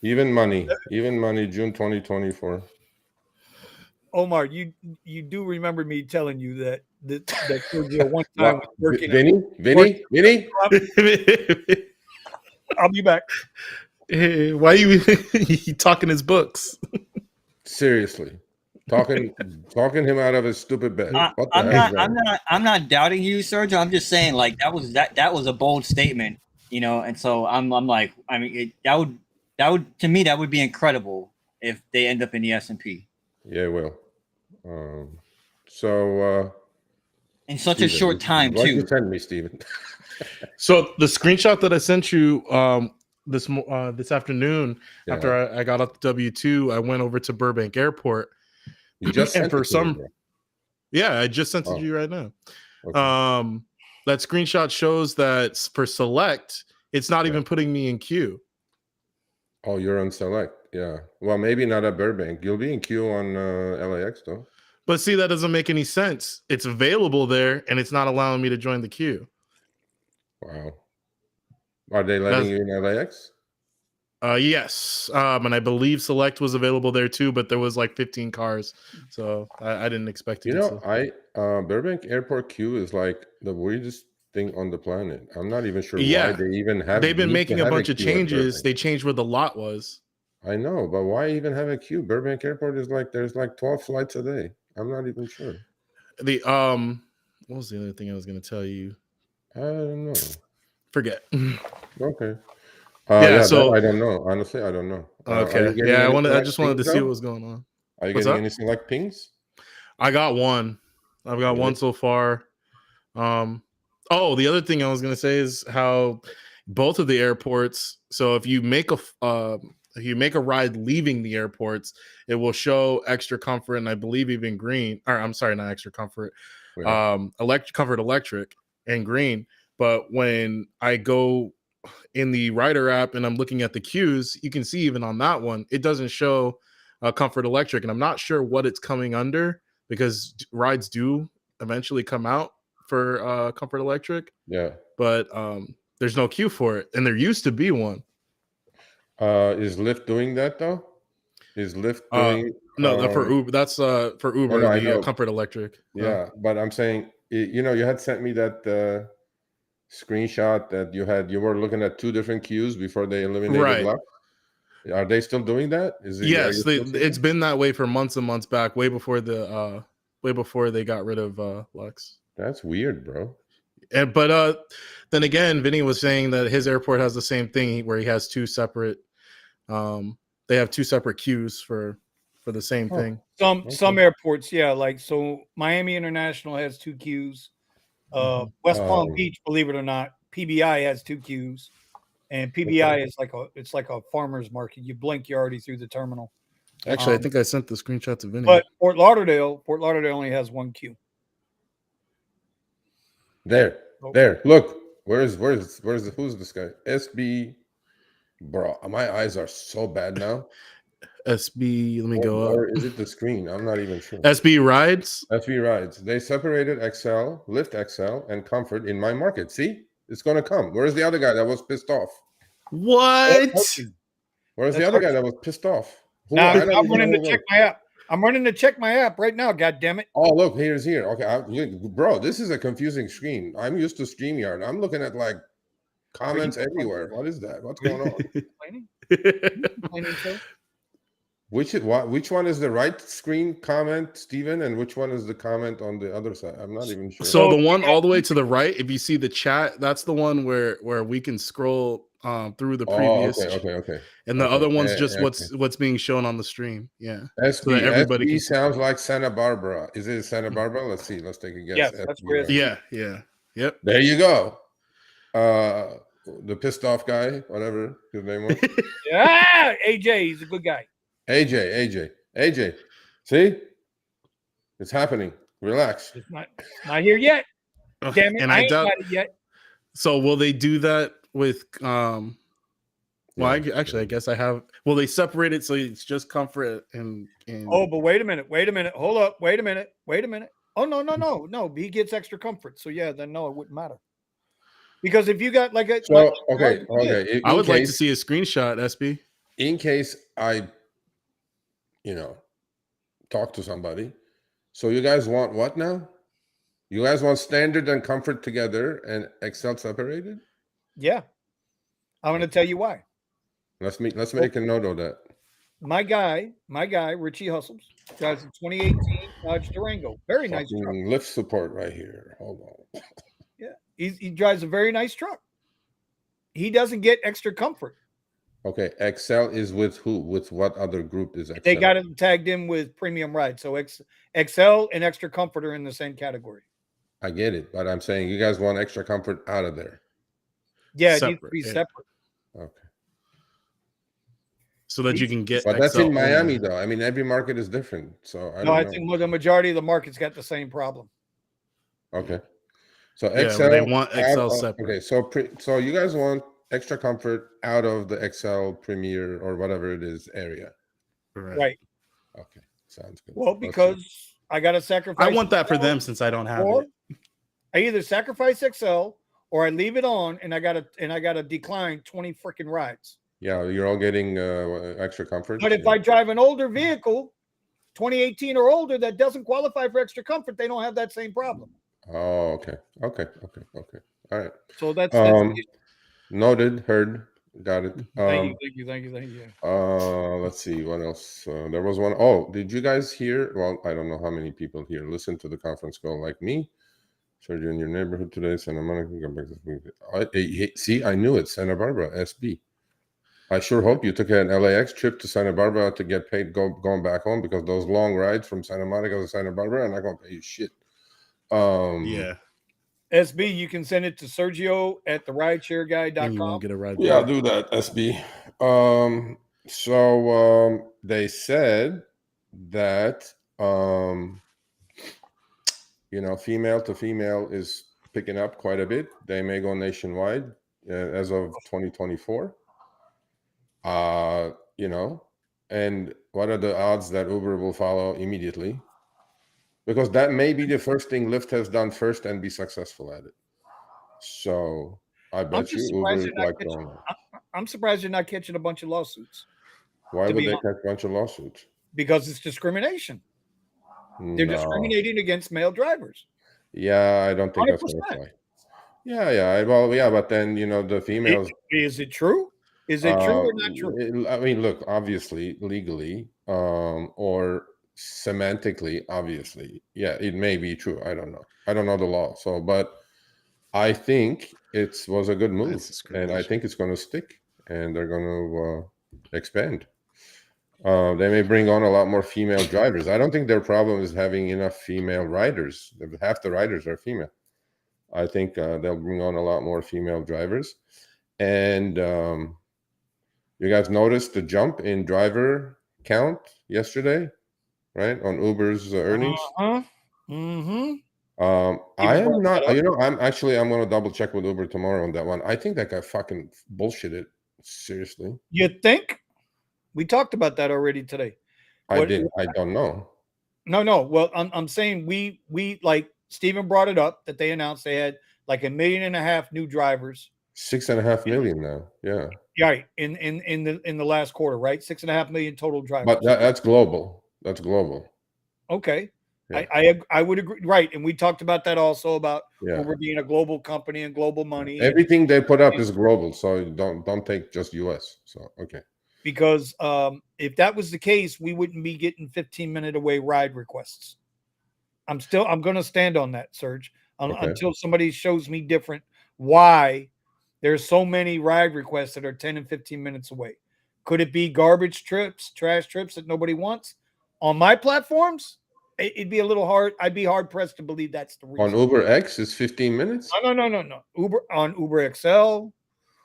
Even money, June 2024. Omar, you do remember me telling you that Sergio one time was working. Vinny. I'll be back. Hey, why you he talking his books? Seriously, talking him out of his stupid bet. What the I'm heck is not that? I'm not doubting you, Sergio. I'm just saying like that was a bold statement, and so I'm like I mean that would to me that would be incredible if they end up in the S&P. Yeah, well, so in such Steven, a short time what too. you send me, Steven? So the screenshot that I sent you this afternoon, Yeah. after I got off the W2, I went over to Burbank Airport. You just and sent for it to me, some, bro. yeah, I just sent it Oh. to you right now. Okay. That screenshot shows that for select, it's not even putting me in queue. Oh, you're on select. Yeah. Well, maybe not at Burbank. You'll be in queue on LAX though. But see, that doesn't make any sense. It's available there, and it's not allowing me to join the queue. Wow. Are they letting you in LAX? Yes. And I believe select was available there too, but there was like 15 cars, so I didn't expect to. Burbank Airport queue is like the weirdest thing on the planet. I'm not even sure Yeah. why they even have. They've been making a bunch of queue at changes. Burbank. They changed where the lot was. I know, but why even have a queue? Burbank Airport is like there's like 12 flights a day. I'm not even sure. What was the other thing I was going to tell you? I don't know. Forget. Okay. So I don't know. Honestly, I don't know. Okay. Yeah, I just wanted to see what was going on. Are you getting any select pings? I got one. I've got one so far. The other thing I was going to say is how both of the airports. So if you make a ride leaving the airports, it will show extra comfort and I believe even green. Or I'm sorry, not extra comfort. Comfort electric and green. But when I go in the Rider app and I'm looking at the queues, you can see even on that one, it doesn't show comfort electric, and I'm not sure what it's coming under because rides do eventually come out for comfort electric. Yeah, but there's no queue for it, and there used to be one. Is Lyft doing that though? Is Lyft doing? No, for Uber. That's for Uber. I know. Comfort electric. Yeah, but I'm saying, you had sent me that screenshot that you were looking at two different queues before they eliminated Lux. Are they still doing that? Yes, it's been that way for months and months back, way before they got rid of Lux. That's weird, bro. But then again, Vinny was saying that his airport has the same thing where he has two separate. They have two separate queues for the same thing. Some airports, yeah, like so Miami International has two queues. West Palm Beach, believe it or not, PBI has two queues, and PBI is like a farmer's market. You blink, you're already through the terminal. Actually, I think I sent the screenshot to Vinny. But Fort Lauderdale only has one queue. There. Look, who's this guy? SB, bro. My eyes are so bad now. SB, let me go up. Or is it the screen? I'm not even sure. SB Rides. They separated Lyft XL, and Comfort in my market. See, it's gonna come. Where's the other guy that was pissed off? What? Where's the other guy that was pissed off? Now, I'm running to check my app. I'm running to check my app right now. God damn it! Oh, look, here. Okay, bro, this is a confusing screen. I'm used to StreamYard. I'm looking at like comments everywhere. What is that? What's going on? Which one is the right screen comment, Steven, and which one is the comment on the other side? I'm not even sure. So the one all the way to the right, if you see the chat, that's the one where we can scroll through the previous. Okay. And the other one's just what's being shown on the stream. Yeah. SB, so everybody SB sounds like Santa Barbara. Is it Santa Barbara? Let's see. Let's take a guess. Yes, that's where. Yeah. Yep. There you go. The pissed off guy, whatever his name was. Yeah, AJ. He's a good guy. AJ. See? It's happening. Relax. It's not here yet. Damn it. And I ain't got it yet. So will they do that with Well, I Yeah. guess I have. Well, they separate it so it's just comfort and. Oh, but wait a minute. Hold up. Wait a minute. Oh, no. He gets extra comfort. So yeah, then no, it wouldn't matter. Because if you got like a So okay. I would like to see a screenshot, SB. In case I, talk to somebody. So you guys want what now? You guys want standard and comfort together and Excel separated? Yeah. I'm going to tell you why. Let's make a note of that. My guy, Richie Hustles, drives a 2018 Dodge Durango. Very nice truck. Lyft support right here. Hold on. Yeah. He drives a very nice truck. He doesn't get extra comfort. Okay, Excel is with who? With what other group is Excel? They got it tagged in with premium ride. So Excel and extra comfort are in the same category. I get it, but I'm saying you guys want extra comfort out of there. Yeah, it needs to be separate. Okay. So that you can get. But that's in Miami, though. I mean, every market is different. So I think the majority of the market's got the same problem. Okay. So Excel, they want Excel separate. Okay, so you guys want extra comfort out of the Excel Premier or whatever it is area. Right. Okay, sounds good. Well, because I got to sacrifice. I want that for them since I don't have it. I either sacrifice Excel or I leave it on, and I gotta decline 20 freaking rides. Yeah, you're all getting extra comfort. But if I drive an older vehicle, 2018 or older, that doesn't qualify for extra comfort, they don't have that same problem. Oh, okay. All right. So that's noted, heard, got it. Thank you. Let's see what else. There was one. Oh, did you guys hear? Well, I don't know how many people here listen to the conference call like me. Sergio in your neighborhood today, Santa Monica. Come back see, I knew it. Santa Barbara, SB. I sure hope you took an LAX trip to Santa Barbara to get paid going back home, because those long rides from Santa Monica to Santa Barbara are not going to pay you shit. Yeah. SB, you can send it to Sergio at the rideshareguy.com. Get a ride. Yeah, I'll do that, SB. So they said that female to female is picking up quite a bit. They may go nationwide as of 2024. And what are the odds that Uber will follow immediately? Because that may be the first thing Lyft has done first and be successful at it. So I bet you Uber is like going on. I'm surprised you're not catching a bunch of lawsuits. Why would they catch a bunch of lawsuits? Because it's discrimination. They're discriminating against male drivers. Yeah, I don't think 100%. That's going to fly. Yeah. Well, yeah, but then the females. Is it true? Is it true or not true? I mean, look, obviously, legally, or semantically, obviously, yeah, it may be true. I don't know. I don't know the law. So, but I think it was a good move, and I think it's going to stick, and they're going to expand. They may bring on a lot more female drivers. I don't think their problem is having enough female riders. Half the riders are female. I think they'll bring on a lot more female drivers. And you guys noticed the jump in driver count yesterday, right? On Uber's earnings. Mm-hmm. I am not, I'm going to double check with Uber tomorrow on that one. I think that guy fucking bullshitted. Seriously. You think? We talked about that already today. I don't know. No. Well, I'm saying we like Steven brought it up that they announced they had like 1.5 million new drivers. 6.5 million now. Yeah. Right. In the last quarter, right? 6.5 million total drivers. But that's global. That's global. Okay. Yeah. I would agree. Right. And we talked about that also about Uber being a global company and global money. Everything they put up is global. So don't take just US. So, okay. Because if that was the case, we wouldn't be getting 15-minute away ride requests. I'm going to stand on that, Serge, until somebody shows me different why there's so many ride requests that are 10 and 15 minutes away. Could it be garbage trips, trash trips that nobody wants? On my platforms, it'd be a little hard. I'd be hard pressed to believe that's the reason. On Uber X, it's 15 minutes? No. Uber XL.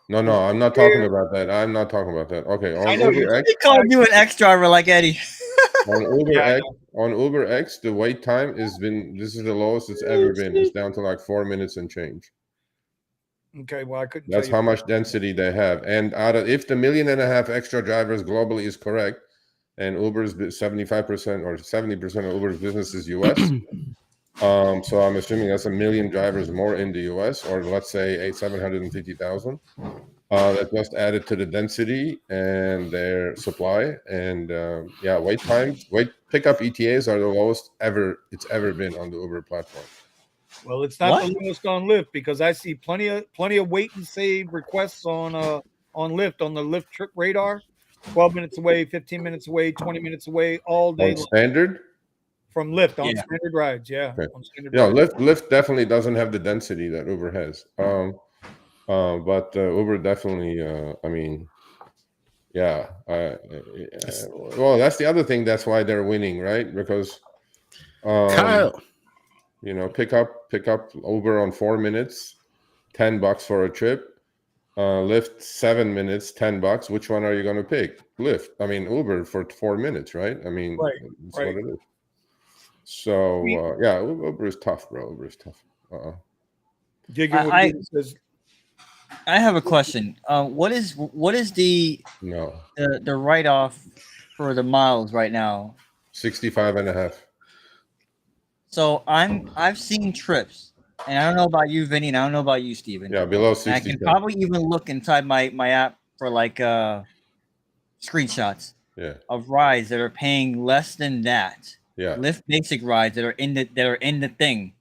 No, I'm not talking about that. I'm not talking about that. Okay, on Uber X. They call you an X driver like Eddie. On Uber X, the wait time this is the lowest it's ever been. It's down to like 4 minutes and change. Okay, well, I couldn't That's tell how you. much density they have. And if the 1.5 million extra drivers globally is correct, and Uber's 75% or 70% of Uber's business is US, so I'm assuming that's 1 million drivers more in the US, or let's say 750,000. That just added to the density and their supply. And wait times, pickup ETAs are the lowest it's ever been on the Uber platform. Well, it's not the lowest on Lyft because I see plenty of wait and save requests on Lyft, on the Lyft trip radar. 12 minutes away, 15 minutes away, 20 minutes away, all day On standard? from Lyft on standard rides. Yeah. Okay. On standard rides. Lyft definitely doesn't have the density that Uber has. But Uber definitely, well, that's the other thing. That's why they're winning, right? Because, Kyle, pick up Uber on 4 minutes, $10 for a trip. Lyft 7 minutes, $10. Which one are you going to pick? Uber for 4 minutes, right? That's what it is. So Uber is tough, bro. Uber is tough. I have a question. What is the write-off for the miles right now? 65.5. So I've seen trips, and I don't know about you, Vinny, and I don't know about you, Steven. Yeah, below 60. I can probably even look inside my app for screenshots of rides that are paying less than that. Yeah. Lyft basic rides that are in the thing.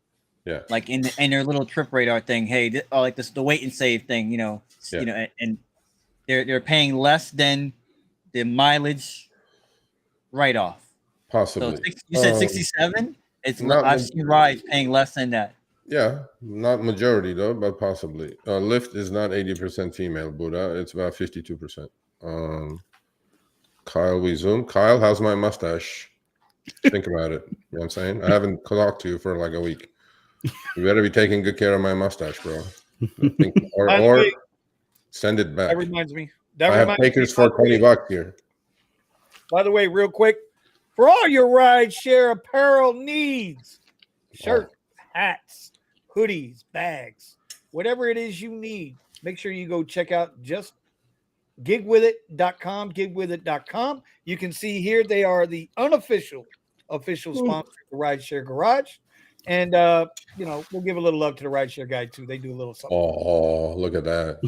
Yeah. Like in their little trip radar thing. Hey, the wait and save thing, and they're paying less than the mileage write off. Possibly. So you said 67? I've seen rides paying less than that. Yeah, not majority though, but possibly. Lyft is not 80% female, Buddha. It's about 52%. Kyle, we zoom. Kyle, how's my mustache? Think about it. You know what I'm saying? I haven't talked to you for like a week. You better be taking good care of my mustache, bro. Or send it back. That reminds me. I have takers for $20 here. By the way, real quick, for all your Rideshare apparel needs, shirts, hats, hoodies, bags, whatever it is you need, make sure you go check out just gigwithit.com. You can see here they are the official sponsor of the Rideshare Garage. And we'll give a little love to the Rideshare guy too. They do a little something. Oh, look at that.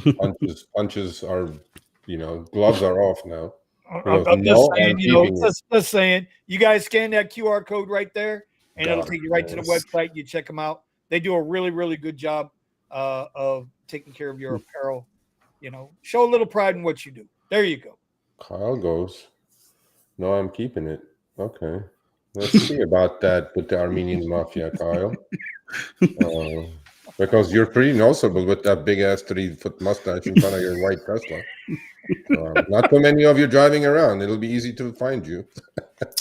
Punches are, gloves are off now. I'm just saying, you guys scan that QR code right there, and it'll take you right to the website. You check them out. They do a really, really good job of taking care of your apparel. Show a little pride in what you do. There you go. Kyle goes, no, I'm keeping it. Okay. Let's see about that with the Armenian mafia, Kyle. Because you're pretty noticeable with that big ass 3-foot mustache in front of your white Tesla. Not too many of you driving around. It'll be easy to find you.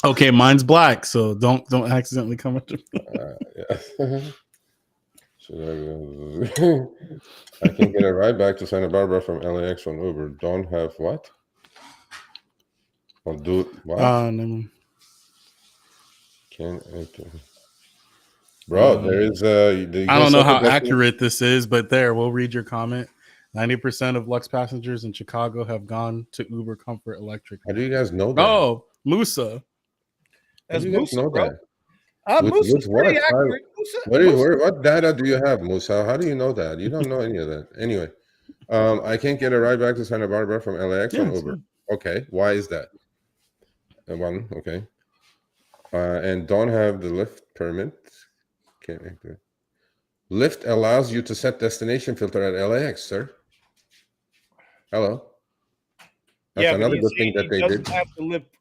Okay, mine's black, so don't accidentally come into. I can get a ride back to Santa Barbara from LAX on Uber. Don't have what? I'll do it. What? No. Can't enter. Bro, there is I don't know how accurate this is, but we'll read your comment. 90% of Lux passengers in Chicago have gone to Uber Comfort Electric. How do you guys know that? Oh, Musa. That's How do you guys know that? Musa's pretty accurate. What data do you have, Musa? How do you know that? You don't know any of that. Anyway, I can't get a ride back to Santa Barbara from LAX on Uber. Okay, why is that? One, okay. And don't have the Lyft permit. Can't enter. Lyft allows you to set destination filter at LAX, sir. Hello. That's another good thing that they did.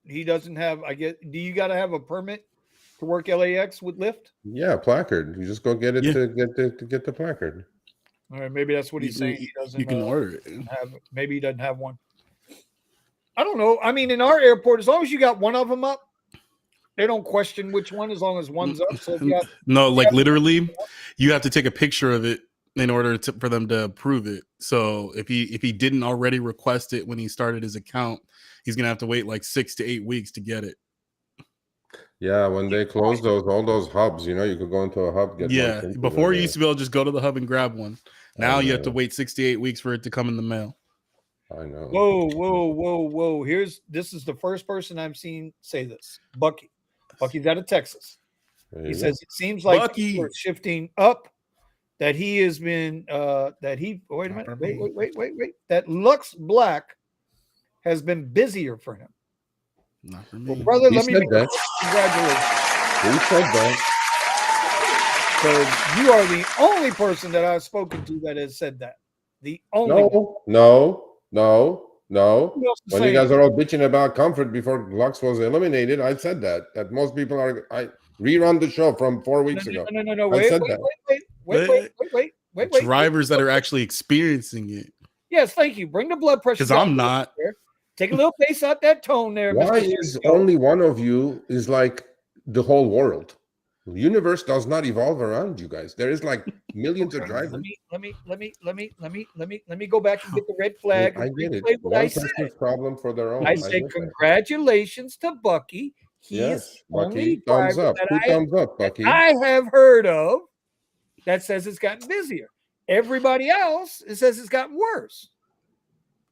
He doesn't have. I guess. Do you got to have a permit to work LAX with Lyft? Yeah, placard. You just go get it to get the placard. All right, maybe that's what he's saying. He doesn't. You can order it. Maybe he doesn't have one. I don't know. I mean, in our airport, as long as you got one of them up, they don't question which one as long as one's up. So literally, you have to take a picture of it in order for them to approve it. So if he didn't already request it when he started his account, he's gonna have to wait like 6 to 8 weeks to get it. Yeah, when they closed all those hubs, you could go into a hub, get Yeah, one printed before in you used to be able to just go to the hub and grab one. Now you have to wait 68 weeks for it to come in the mail. I know. Whoa. This is the first person I've seen say this. Bucky. Bucky's out of Texas. He says it seems like Bucky. people are shifting up, that he has been wait a minute. Wait. That Lux Black has been busier for him. Not for me. Well, brother, He let me said make that. congratulations. He said that. So you are the only person that I've spoken to that has said that. The only one. No. Who else is When you saying guys are all bitching about comfort before Lux was eliminated, I said that most people are. I rerun the show from 4 weeks ago. No. I said that. Wait. Drivers that are actually experiencing it. Yes, thank you. Bring the blood pressure. Because I'm not. Take a little pace out that tone there. Why Mr. is only one of you is like the whole world? The universe does not evolve around you guys. There is like millions of drivers. Let me go back and get the red flag. I get it. What One person's problem for their own. I say congratulations to Bucky. Yes, only Bucky. Thumbs up. Thumbs up, Bucky. I have heard of that says it's gotten busier. Everybody else, it says it's gotten worse.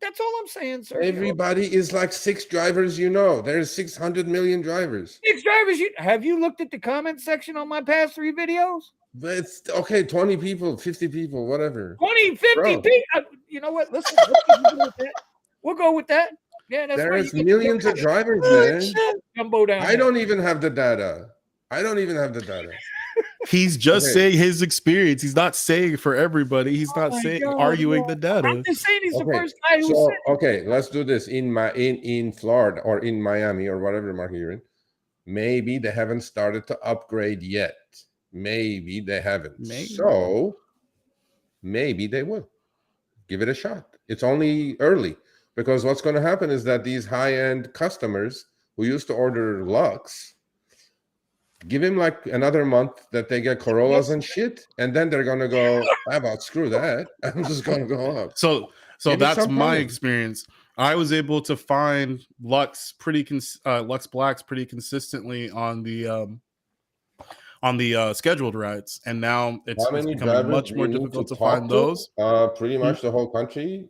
That's all I'm saying, sir. Everybody is like 6 drivers, There's 600 million drivers. 6 drivers. Have you looked at the comment section on my past 3 videos? But it's okay, 20 people, 50 people, whatever. 20, 50 people. You know what? Listen, we'll go with that. Yeah, that's There's millions of drivers, man. Jumbo down I don't even have the data. He's just saying his experience. He's not saying for everybody. He's not saying arguing the data. I'm just saying he's the first guy who said it. Okay, let's do this in Florida or in Miami or whatever market you're in. Maybe they haven't started to upgrade yet. Maybe they haven't. So maybe they will. Give it a shot. It's only early, because what's going to happen is that these high-end customers who used to order Lux, give him like another month that they get Corollas and shit, and then they're gonna go, how about screw that? I'm just gonna go up. So that's my experience. I was able to find Lux Blacks pretty consistently on the scheduled rides, and now it's becoming much more difficult to find those. Pretty much the whole country.